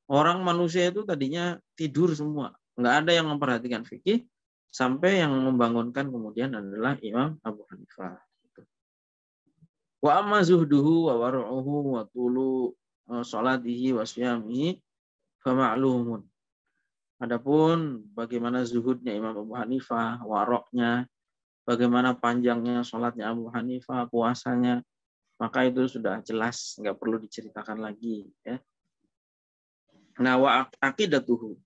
Orang manusia itu tadinya tidur semua, nggak ada yang memperhatikan fikih, sampai yang membangunkan kemudian adalah Imam Abu Hanifah. Wa amma zuhduhu wa wara'uhu wa tulu salatihi wa siyamihi fa ma'lumun. Adapun bagaimana zuhudnya Imam Abu Hanifah, waroknya, bagaimana panjangnya sholatnya Abu Hanifah, puasanya, maka itu sudah jelas, nggak perlu diceritakan lagi ya. Nah, wa aqidatuhu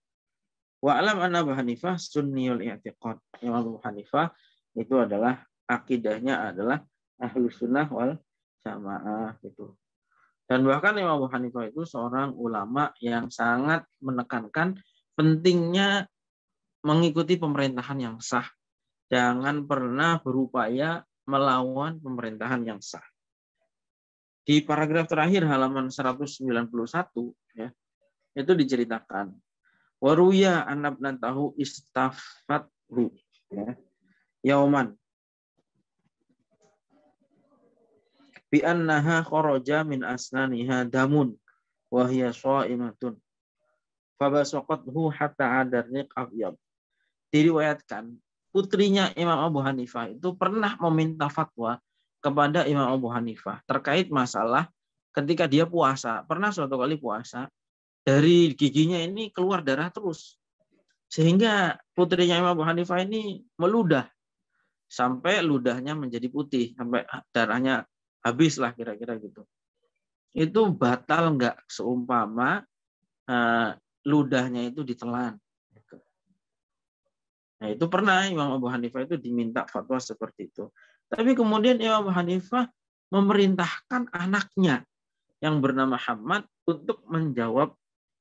wa alam anna Abu Hanifah sunniyul i'tiqad. Imam Abu Hanifah itu adalah akidahnya adalah ahlus sunnah wal jamaah gitu. Dan bahkan Imam Abu Hanifah itu seorang ulama yang sangat menekankan pentingnya mengikuti pemerintahan yang sah. Jangan pernah berupaya melawan pemerintahan yang sah. Di paragraf terakhir halaman 191 ya, itu diceritakan waruya anabnan tahu istafathu ya yauman bi annaha kharaja min asnaniha damun wa hiya shaimatun fabasaqathu hatta adarni qabyab. Diriwayatkan putrinya Imam Abu Hanifah itu pernah meminta fatwa kepada Imam Abu Hanifah terkait masalah ketika dia puasa. Pernah suatu kali puasa, dari giginya ini keluar darah terus. Sehingga putrinya Imam Abu Hanifah ini meludah. Sampai ludahnya menjadi putih. Sampai darahnya habis lah kira-kira gitu. Itu batal nggak seumpama ludahnya itu ditelan. Nah itu pernah Imam Abu Hanifah itu diminta fatwa seperti itu. Tapi kemudian Imam Abu Hanifah memerintahkan anaknya yang bernama Hamad untuk menjawab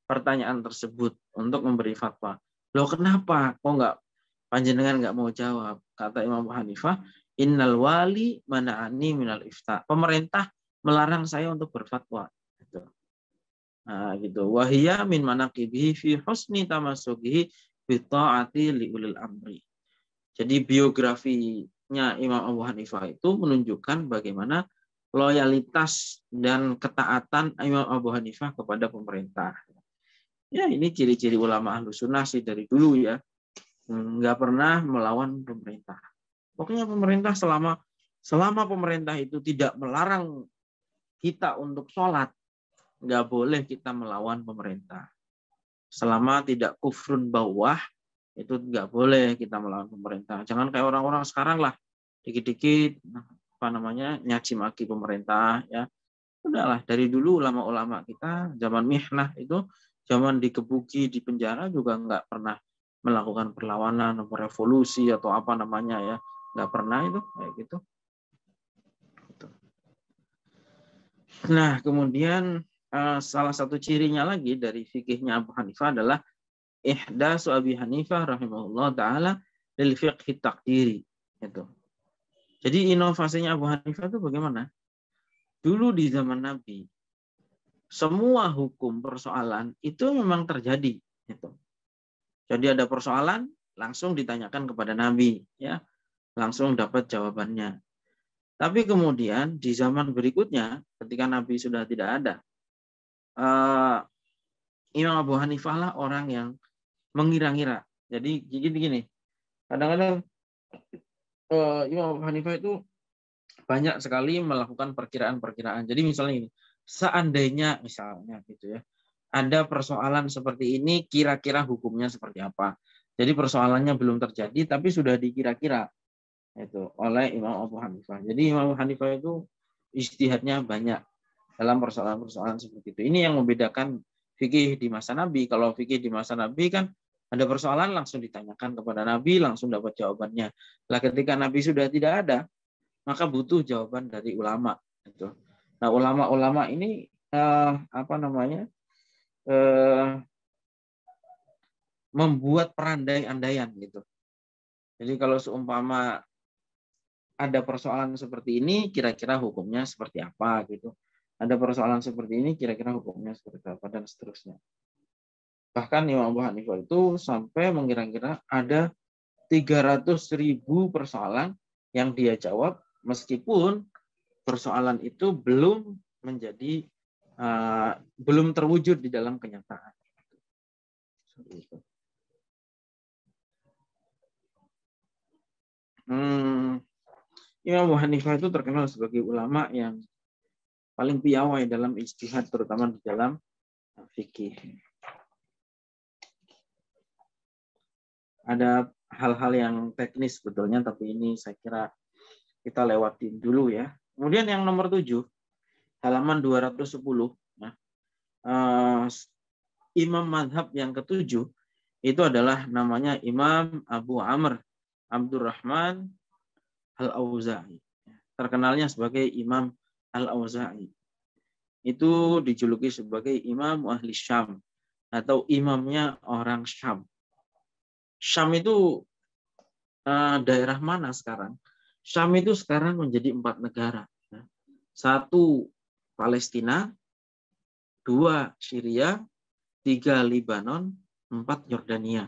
pertanyaan tersebut, untuk memberi fatwa. Loh kenapa? Kok nggak panjenengan nggak mau jawab? Kata Imam Abu Hanifah, innal wali mana'ani minal ifta. Pemerintah melarang saya untuk berfatwa. Gitu. Nah, gitu. Wahiyya min manaqibihi fi husni tamassukihi bi ta'ati li ulil amri. Jadi biografinya Imam Abu Hanifah itu menunjukkan bagaimana loyalitas dan ketaatan Imam Abu Hanifah kepada pemerintah. Ya ini ciri-ciri ulama ahlu sunnah sih dari dulu ya. Nggak pernah melawan pemerintah. Pokoknya pemerintah selama pemerintah itu tidak melarang kita untuk sholat, nggak boleh kita melawan pemerintah. Selama tidak kufrun bawah, itu nggak boleh kita melawan pemerintah. Jangan kayak orang-orang sekarang lah, dikit-dikit nyaci maki pemerintah ya. Udahlah, dari dulu ulama-ulama kita zaman mihnah itu, zaman dikebuki di penjara juga nggak pernah melakukan perlawanan, revolusi atau apa namanya ya, nggak pernah itu kayak gitu. Nah, kemudian salah satu cirinya lagi dari fikihnya Abu Hanifah adalah ihdatsu Abi Hanifah rahimahullah taala lil fiqhi taqdiri. Itu. Jadi inovasinya Abu Hanifah itu bagaimana? Dulu di zaman Nabi, semua hukum persoalan itu memang terjadi. Gitu. Jadi ada persoalan, langsung ditanyakan kepada Nabi, ya, langsung dapat jawabannya. Tapi kemudian di zaman berikutnya, ketika Nabi sudah tidak ada, Imam Abu Hanifah lah orang yang mengira-ngira. Jadi gini, kadang-kadang Imam Abu Hanifah itu banyak sekali melakukan perkiraan-perkiraan. Jadi misalnya ini, seandainya misalnya gitu ya, ada persoalan seperti ini, kira-kira hukumnya seperti apa. Jadi persoalannya belum terjadi, tapi sudah dikira-kira itu oleh Imam Abu Hanifah. Jadi Imam Abu Hanifah itu ijtihadnya banyak dalam persoalan-persoalan seperti itu. Ini yang membedakan fikih di masa Nabi. Kalau fikih di masa Nabi kan ada persoalan langsung ditanyakan kepada Nabi, langsung dapat jawabannya. Lah ketika Nabi sudah tidak ada, maka butuh jawaban dari ulama. Gitu. Nah ulama-ulama ini membuat perandai-andaian gitu. Jadi kalau seumpama ada persoalan seperti ini, kira-kira hukumnya seperti apa gitu. Ada persoalan seperti ini, kira-kira hukumnya seperti apa dan seterusnya. Bahkan Imam Abu Hanifah itu sampai mengira-kira ada 300.000 persoalan yang dia jawab, meskipun persoalan itu belum terwujud di dalam kenyataan. Imam Abu Hanifah itu terkenal sebagai ulama yang paling piawai dalam ijtihad, terutama di dalam fikih. Ada hal-hal yang teknis sebetulnya, tapi ini saya kira kita lewatin dulu ya. Kemudian yang nomor 7, halaman 210, ya. Imam madhab yang ketujuh itu adalah namanya Imam Abu Amr Abdurrahman Al-Auza'i. Terkenalnya sebagai Imam Al-Auza'i. Itu dijuluki sebagai Imam Ahli Syam atau imamnya orang Syam. Syam itu daerah mana sekarang? Syam itu sekarang menjadi 4 negara. 1 Palestina, 2 Syria, 3 Libanon, 4 Yordania.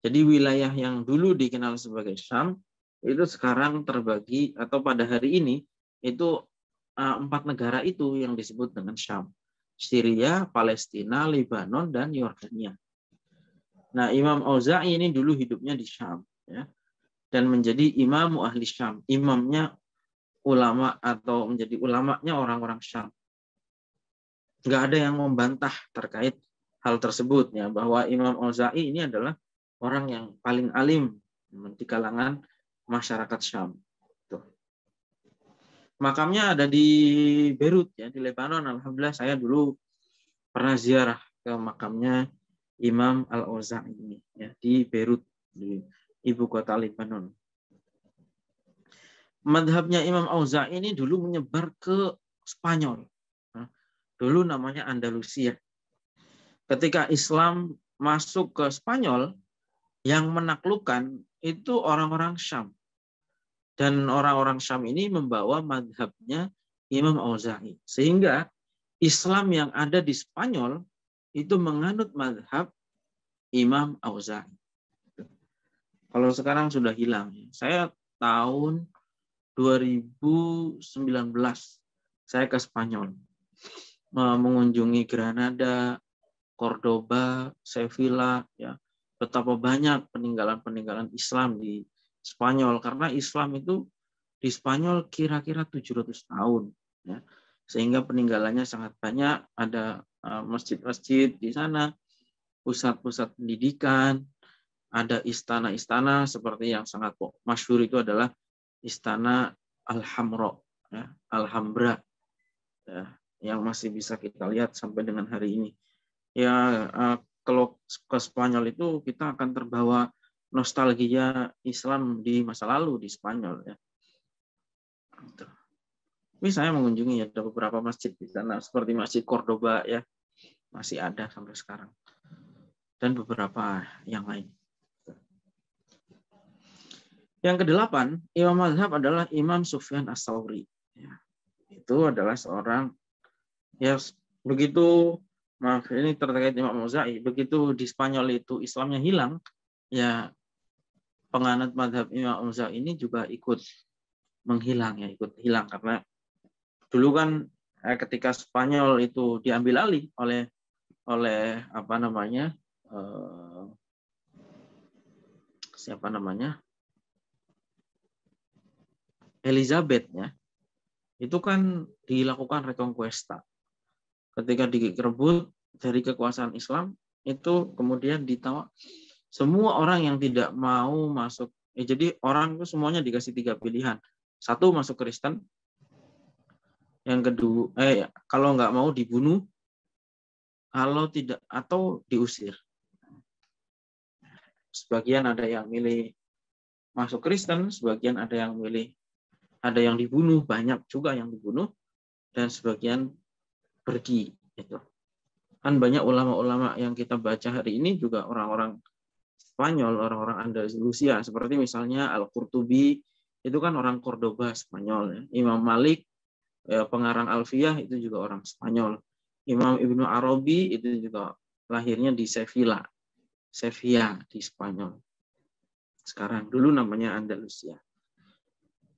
Jadi wilayah yang dulu dikenal sebagai Syam itu sekarang terbagi, atau pada hari ini itu 4 negara itu yang disebut dengan Syam. Syria, Palestina, Libanon, dan Yordania. Nah, Imam Auza'i ini dulu hidupnya di Syam, ya, dan menjadi imam ahli Syam, imamnya ulama atau menjadi ulamanya orang-orang Syam. Nggak ada yang membantah terkait hal tersebut, ya, bahwa Imam Auza'i ini adalah orang yang paling alim di kalangan masyarakat Syam. Tuh. Makamnya ada di Beirut, ya, di Lebanon. Alhamdulillah saya dulu pernah ziarah ke makamnya Imam Al-Auza'i ini, ya, di Beirut, di ibu kota Lebanon. Madhabnya Imam Auza'i ini dulu menyebar ke Spanyol. Nah, dulu namanya Andalusia. Ketika Islam masuk ke Spanyol, yang menaklukkan itu orang-orang Syam. Dan orang-orang Syam ini membawa madhabnya Imam Auza'i. Sehingga Islam yang ada di Spanyol itu menganut madhab Imam Auza'i. Kalau sekarang sudah hilang. Saya tahun 2019 saya ke Spanyol, mengunjungi Granada, Cordoba, Sevilla, ya. Betapa banyak peninggalan-peninggalan Islam di Spanyol, karena Islam itu di Spanyol kira-kira 700 tahun, ya. Sehingga peninggalannya sangat banyak, ada masjid-masjid di sana, pusat-pusat pendidikan, ada istana-istana seperti yang sangat masyhur itu adalah Istana Alhambra, ya, Alhambra, ya, yang masih bisa kita lihat sampai dengan hari ini. Ya, kalau ke Spanyol itu kita akan terbawa nostalgia Islam di masa lalu di Spanyol, ya. Tapi saya mengunjungi ada beberapa masjid di sana seperti Masjid Cordoba ya, masih ada sampai sekarang. Dan beberapa yang lain. Yang kedelapan, imam mazhab adalah Imam Sufyan Ats-Tsauri. Ya, itu adalah seorang ya begitu, maaf ini terkait Imam Auza'i, begitu di Spanyol itu Islamnya hilang, ya penganut mazhab Imam Auza'i ini juga ikut menghilang ya, ikut hilang karena dulu kan ketika Spanyol itu diambil alih oleh apa namanya siapa namanya Elizabeth ya, itu kan dilakukan reconquista. Ketika direbut dari kekuasaan Islam, itu kemudian ditawar semua orang yang tidak mau masuk. Jadi orang itu semuanya dikasih 3 pilihan. Satu, masuk Kristen. Yang kedua, kalau nggak mau dibunuh, kalau tidak atau diusir. Sebagian ada yang milih masuk Kristen, sebagian ada yang milih, ada yang dibunuh, banyak juga yang dibunuh, dan sebagian pergi. Itu kan banyak ulama-ulama yang kita baca hari ini juga orang-orang Spanyol, orang-orang Andalusia, seperti misalnya Al-Qurtubi, itu kan orang Cordoba, Spanyol. Ya. Imam Malik, pengarang Alfiyah, itu juga orang Spanyol. Imam Ibnu Arabi itu juga lahirnya di Sevilla di Spanyol. Sekarang dulu namanya Andalusia.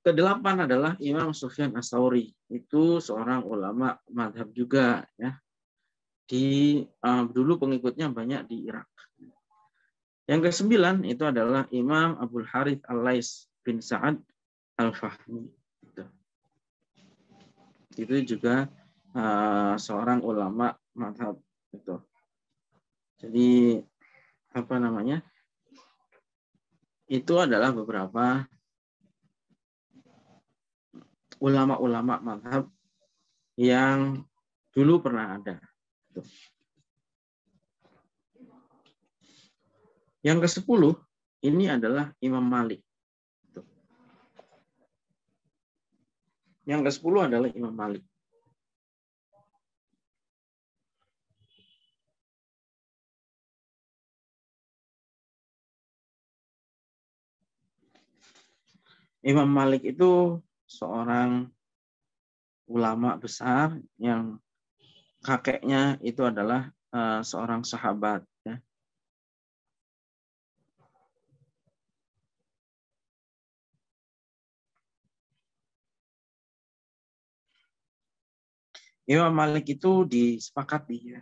Kedelapan adalah Imam Sufyan Ats-Tsauri. Itu seorang ulama madhab juga ya. Dulu pengikutnya banyak di Irak. Yang ke-9 itu adalah Imam Abdul Harits Al-Lais bin Sa'ad Al-Fahmi. Itu juga seorang ulama madhab. Itu. Jadi apa namanya? Itu adalah beberapa ulama-ulama madhab yang dulu pernah ada. Yang ke-10 ini adalah Imam Malik. Yang ke-10 adalah Imam Malik. Imam Malik itu seorang ulama besar yang kakeknya itu adalah seorang sahabat. Ya. Imam Malik itu disepakati ya.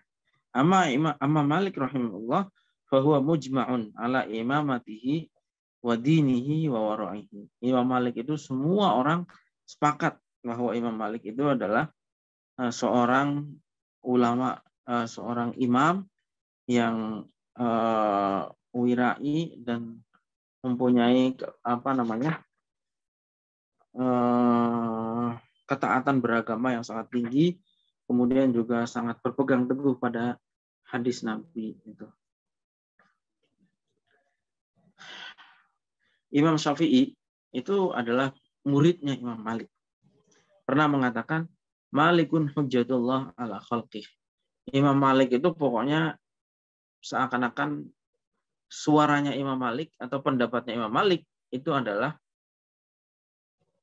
Amma Malik rahimahullah fahuwa mujma'un ala imamatihi wa dinihi wa wara'ihi. Imam Malik itu semua orang sepakat bahwa Imam Malik itu adalah seorang ulama, seorang imam yang wirai dan mempunyai ketaatan beragama yang sangat tinggi, kemudian juga sangat berpegang teguh pada hadis Nabi itu. Imam Syafi'i itu adalah muridnya Imam Malik. Pernah mengatakan Malikun hujjatullah ala khalqih. Imam Malik itu pokoknya seakan-akan suaranya Imam Malik atau pendapatnya Imam Malik itu adalah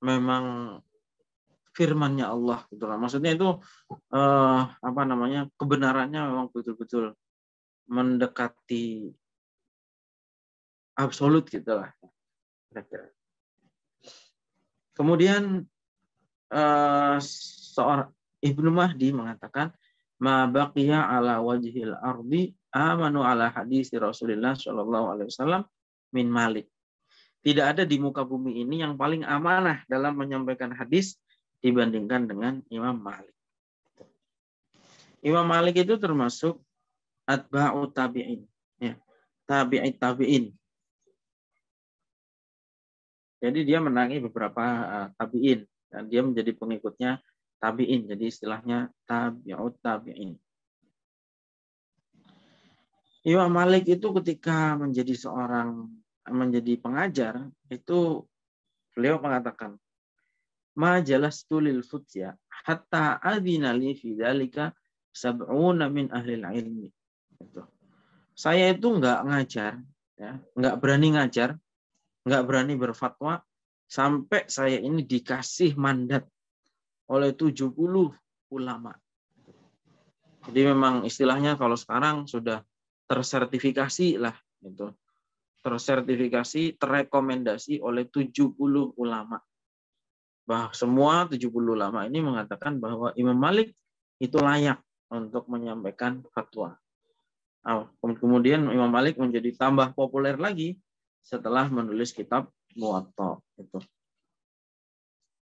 memang firman-Nya Allah gitu lah. Maksudnya itu kebenarannya memang betul-betul mendekati absolut gitu lah. Kemudian seorang Ibnu Mahdi mengatakan ma baqiya ala wajhil ardi amanu ala hadis Rasulullah sallallahu alaihi wasallam min Malik. Tidak ada di muka bumi ini yang paling amanah dalam menyampaikan hadis dibandingkan dengan Imam Malik. Imam Malik itu termasuk atba'u tabi'in, ya, tabi'in. Jadi dia menangi beberapa tabi'in dan dia menjadi pengikutnya tabi'in. Jadi istilahnya tabi'ut tabi'in. Imam Malik itu ketika menjadi pengajar itu beliau mengatakan ma jalastu lil futya hatta adzina li fi dzalika sab'una min ahli ilmi. Gitu. Saya itu nggak ngajar, ya, nggak berani ngajar, nggak berani berfatwa sampai saya ini dikasih mandat oleh 70 ulama. Jadi memang istilahnya kalau sekarang sudah tersertifikasi lah, gitu. Tersertifikasi, terrekomendasi oleh 70 ulama. Semua 70 ulama ini mengatakan bahwa Imam Malik itu layak untuk menyampaikan fatwa. Kemudian Imam Malik menjadi tambah populer lagi setelah menulis kitab Muwatta. Gitu.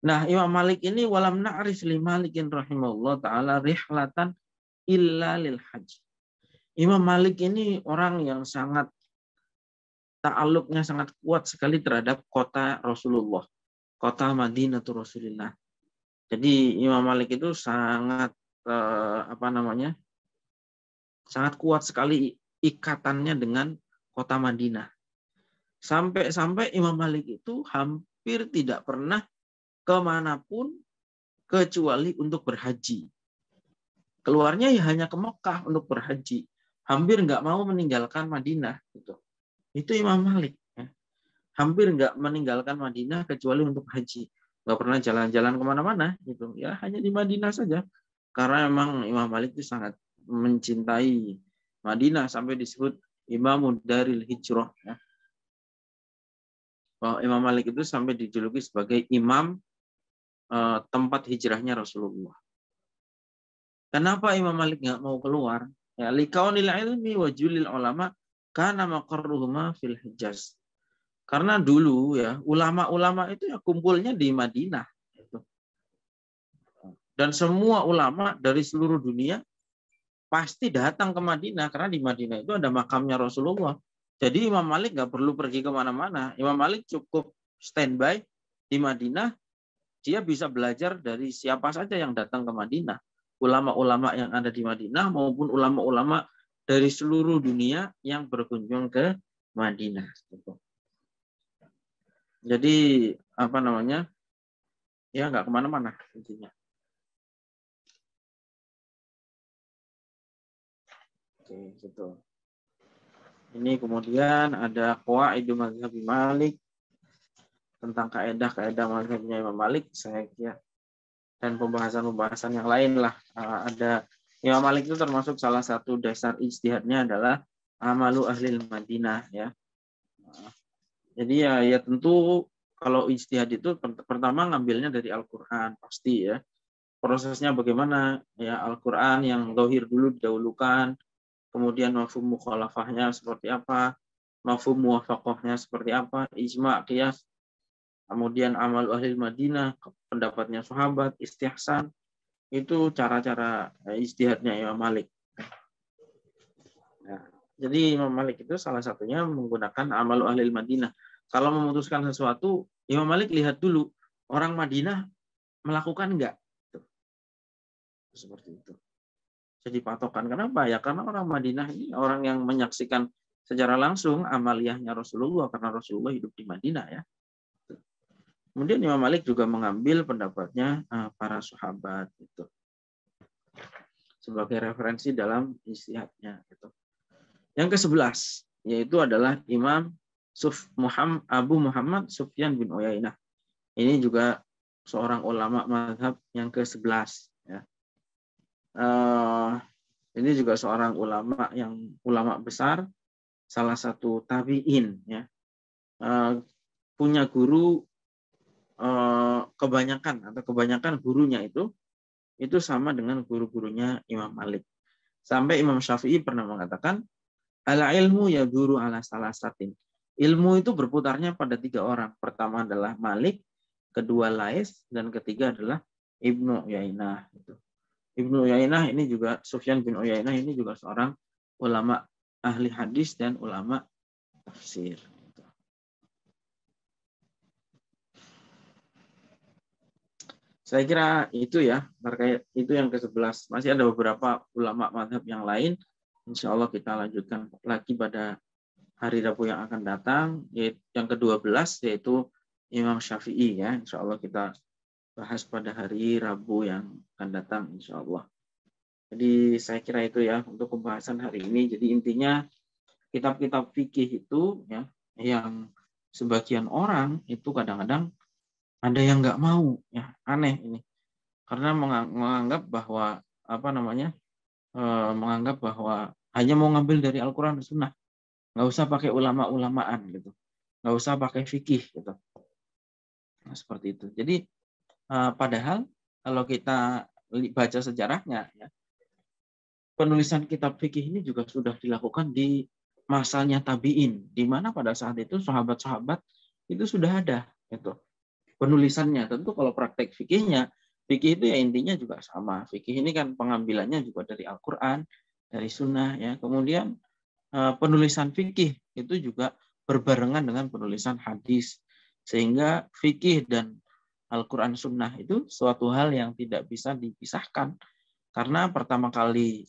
Nah, Imam Malik ini walam na'rif li Malikin rahimahullah ta'ala rihlatan illa lil haji. Imam Malik ini orang yang sangat ta'alluqnya sangat kuat sekali terhadap kota Rasulullah, kota Madinatul Rasulillah. Jadi Imam Malik itu sangat sangat kuat sekali ikatannya dengan kota Madinah. Sampai-sampai Imam Malik itu hampir tidak pernah kemanapun kecuali untuk berhaji. Keluarnya ya hanya ke Mekah untuk berhaji. Hampir nggak mau meninggalkan Madinah. Itu Imam Malik. Ya. Hampir nggak meninggalkan Madinah kecuali untuk haji. Nggak pernah jalan-jalan kemana-mana. Gitu. Ya hanya di Madinah saja. Karena memang Imam Malik itu sangat mencintai Madinah sampai disebut Imam Daril Hijrah. Ya. Bahwa Imam Malik itu sampai dijuluki sebagai imam tempat hijrahnya Rasulullah. Kenapa Imam Malik nggak mau keluar? Ya, likaunil ilmi wa julil ulama kana maqarruhuma fil Hijaz. Karena dulu ya ulama-ulama itu ya kumpulnya di Madinah. Dan semua ulama dari seluruh dunia pasti datang ke Madinah karena di Madinah itu ada makamnya Rasulullah. Jadi Imam Malik nggak perlu pergi kemana-mana. Imam Malik cukup standby di Madinah. Dia bisa belajar dari siapa saja yang datang ke Madinah. Ulama-ulama yang ada di Madinah maupun ulama-ulama dari seluruh dunia yang berkunjung ke Madinah. Jadi ya nggak kemana-mana intinya. Oke, gitu. Ini kemudian ada Qawaidul Mazhab Malik tentang kaedah-kaedah mazhabnya Imam Malik, saya kira, dan pembahasan-pembahasan yang lain lah. Ada Imam Malik itu termasuk salah satu dasar ijtihadnya adalah amalu ahlil Madinah, ya. Jadi ya tentu kalau ijtihad itu pertama ngambilnya dari Al-Qur'an pasti ya. Prosesnya bagaimana? Ya Al-Qur'an yang zahir dulu didahulukan, kemudian mafhum mukhalafahnya seperti apa, mafhum muwafaqahnya seperti apa, ijma', qiyas, kemudian amal ahli Madinah, pendapatnya sahabat, istihsan, itu cara-cara ijtihadnya Imam Malik. Nah, jadi Imam Malik itu salah satunya menggunakan amal ahli Madinah. Kalau memutuskan sesuatu, Imam Malik lihat dulu orang Madinah melakukan enggak. Seperti itu. Jadi patokan. Kenapa? Ya karena orang Madinah ini orang yang menyaksikan secara langsung amaliyahnya Rasulullah karena Rasulullah hidup di Madinah, ya. Kemudian Imam Malik juga mengambil pendapatnya para sahabat itu sebagai referensi dalam ijtihadnya. Gitu. Yang ke-11 yaitu adalah Imam Abu Muhammad Sufyan bin Uyainah. Ini juga seorang ulama mazhab yang ke-11. Ya. Ini juga seorang ulama besar, salah satu tabi'in. Ya. Punya guru kebanyakan gurunya itu sama dengan guru-gurunya Imam Malik. Sampai Imam Syafi'i pernah mengatakan, ala ilmu ya guru ala salasatin. Ilmu itu berputarnya pada 3 orang. Pertama adalah Malik, kedua Lais, dan ketiga adalah Ibnu Uyainah. Ibnu Uyainah ini juga, Sufyan bin Uyainah ini juga seorang ulama ahli hadis dan ulama tafsir. Saya kira itu ya, terkait itu yang ke-11. Masih ada beberapa ulama mazhab yang lain. Insya Allah kita lanjutkan lagi pada hari Rabu yang akan datang, yaitu yang ke-12 yaitu Imam Syafi'i, ya. Insya Allah kita bahas pada hari Rabu yang akan datang insya Allah. Jadi saya kira itu ya untuk pembahasan hari ini. Jadi intinya kitab-kitab fikih itu ya yang sebagian orang itu kadang-kadang ada yang nggak mau ya, aneh ini karena menganggap bahwa menganggap bahwa hanya mau ngambil dari Al-Quran dan Sunnah, nggak usah pakai ulama-ulamaan gitu, nggak usah pakai fikih gitu. Nah, seperti itu. Jadi padahal kalau kita baca sejarahnya ya, penulisan kitab fikih ini juga sudah dilakukan di masanya tabi'in, di mana pada saat itu sahabat-sahabat itu sudah ada gitu penulisannya. Tentu kalau praktek fikihnya, fikih itu ya intinya juga sama. Fikih ini kan pengambilannya juga dari Al-Quran, dari Sunnah ya. Kemudian penulisan fikih itu juga berbarengan dengan penulisan hadis, sehingga fikih dan Al-Quran Sunnah itu suatu hal yang tidak bisa dipisahkan, karena pertama kali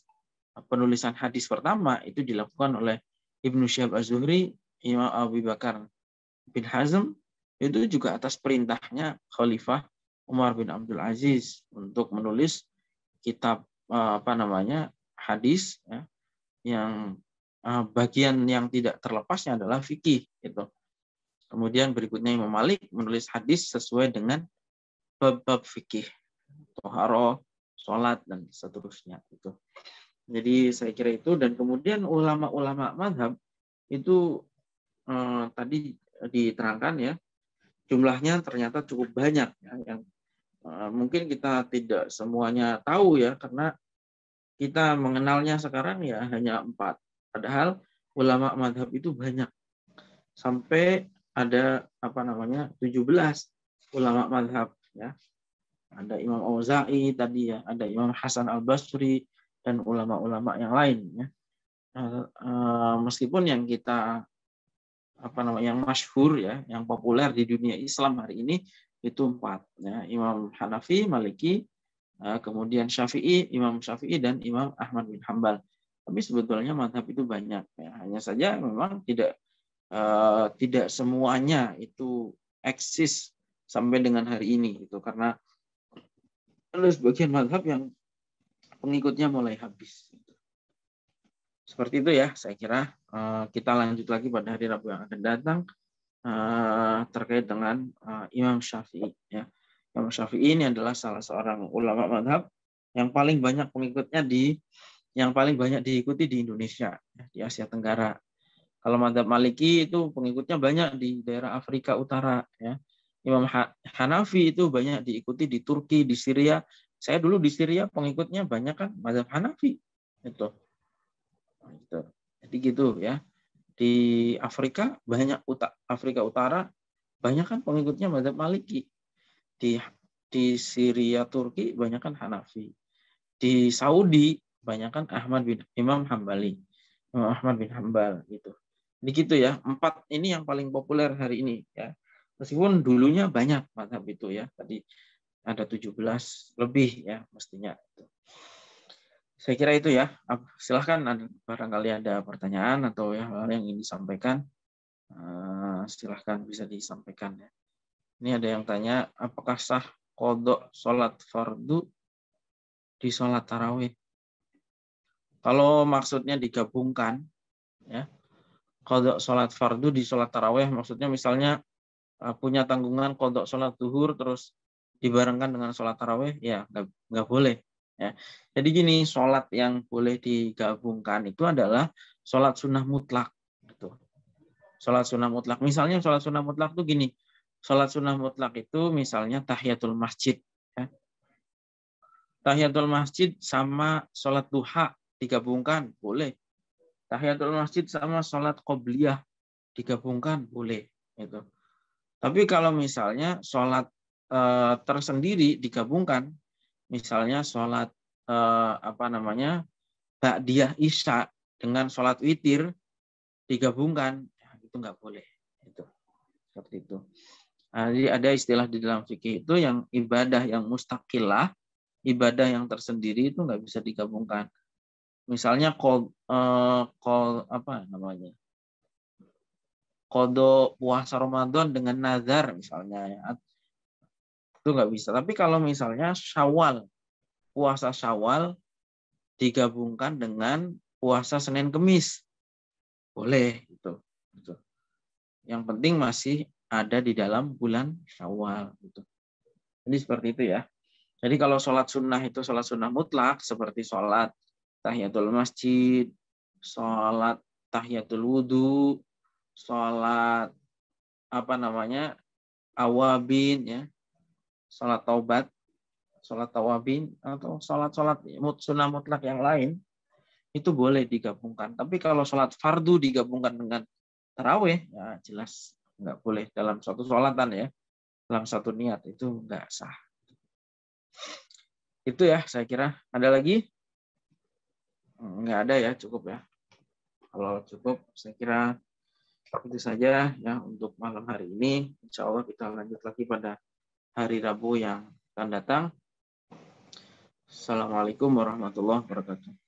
penulisan hadis pertama itu dilakukan oleh Ibnu Syihab Az-Zuhri, Imam Abu Bakar bin Hazm, itu juga atas perintahnya Khalifah Umar bin Abdul Aziz untuk menulis kitab hadis ya, yang bagian yang tidak terlepasnya adalah fikih gitu. Kemudian berikutnya Imam Malik menulis hadis sesuai dengan bab-bab fikih, toharoh, sholat dan seterusnya itu. Jadi saya kira itu, dan kemudian ulama-ulama mazhab itu tadi diterangkan ya, jumlahnya ternyata cukup banyak ya, yang mungkin kita tidak semuanya tahu ya, karena kita mengenalnya sekarang ya hanya 4. Padahal ulama mazhab itu banyak. Sampai ada 17 ulama mazhab ya. Ada Imam Auza'i tadi ya, ada Imam Hasan Al-Basri dan ulama-ulama yang lain ya. Meskipun yang kita yang masyhur ya, yang populer di dunia Islam hari ini itu 4 ya, Imam Hanafi, Maliki, kemudian Syafi'i, Imam Syafi'i dan Imam Ahmad bin Hambal. Tapi sebetulnya mazhab itu banyak ya. Hanya saja memang tidak semuanya itu eksis sampai dengan hari ini gitu, karena ada sebagian mazhab yang pengikutnya mulai habis. Seperti itu ya, saya kira. Kita lanjut lagi pada hari Rabu yang akan datang terkait dengan Imam Syafi'i. Ya. Imam Syafi'i ini adalah salah seorang ulama mazhab yang paling banyak pengikutnya yang paling banyak diikuti di Indonesia, di Asia Tenggara. Kalau mazhab Maliki itu pengikutnya banyak di daerah Afrika Utara. Ya. Imam Hanafi itu banyak diikuti di Turki, di Syria. Saya dulu di Syria pengikutnya banyak kan mazhab Hanafi. Itu. Jadi gitu ya. Di Afrika Afrika Utara banyak kan pengikutnya mazhab Maliki. Di Syria, Turki banyak kan Hanafi. Di Saudi banyak kan Imam Hambali. Imam Ahmad bin Hambal gitu. Jadi gitu ya. 4 ini yang paling populer hari ini ya. Meskipun dulunya banyak mazhab itu ya. Tadi ada 17 lebih ya mestinya. Saya kira itu ya. Silahkan barangkali ada pertanyaan atau ya hal yang ingin disampaikan. Silahkan bisa disampaikan ya. Ini ada yang tanya, apakah sah qodok sholat fardu di sholat tarawih? Kalau maksudnya digabungkan, ya, qodok sholat fardu di sholat tarawih, maksudnya misalnya punya tanggungan qodok sholat zuhur terus dibarengkan dengan sholat tarawih, ya nggak boleh. Ya. Jadi gini, sholat yang boleh digabungkan itu adalah sholat sunnah mutlak. Gitu. Sholat sunnah mutlak. Misalnya sholat sunnah mutlak itu gini, sholat sunnah mutlak itu misalnya tahiyatul masjid. Ya. Tahiyatul masjid sama sholat duha digabungkan, boleh. Tahiyatul masjid sama sholat qobliyah digabungkan, boleh. Gitu. Tapi kalau misalnya sholat tersendiri digabungkan, misalnya sholat ba'diyah isya dengan sholat witir digabungkan, ya, itu nggak boleh. Itu. Seperti itu. Nah, jadi ada istilah di dalam fikih itu yang ibadah yang mustaqillah, ibadah yang tersendiri itu nggak bisa digabungkan. Misalnya qodho puasa Ramadan dengan nazar misalnya ya. Itu nggak bisa. Tapi kalau misalnya Syawal, puasa Syawal digabungkan dengan puasa Senin Kemis, boleh gitu. Yang penting masih ada di dalam bulan Syawal gitu. Jadi seperti itu ya. Jadi kalau sholat sunnah itu sholat sunnah mutlak seperti sholat tahiyatul masjid, sholat tahiyatul wudhu, sholat awabin ya, sholat taubat, sholat tawabin atau sholat sunnah mutlak yang lain itu boleh digabungkan. Tapi kalau sholat fardu digabungkan dengan tarawih ya jelas nggak boleh dalam suatu sholatan ya, dalam satu niat itu nggak sah. Itu ya saya kira. Ada lagi? Nggak ada ya, cukup ya. Kalau cukup saya kira itu saja ya untuk malam hari ini. Insya Allah kita lanjut lagi pada hari Rabu yang akan datang. Assalamualaikum warahmatullahi wabarakatuh.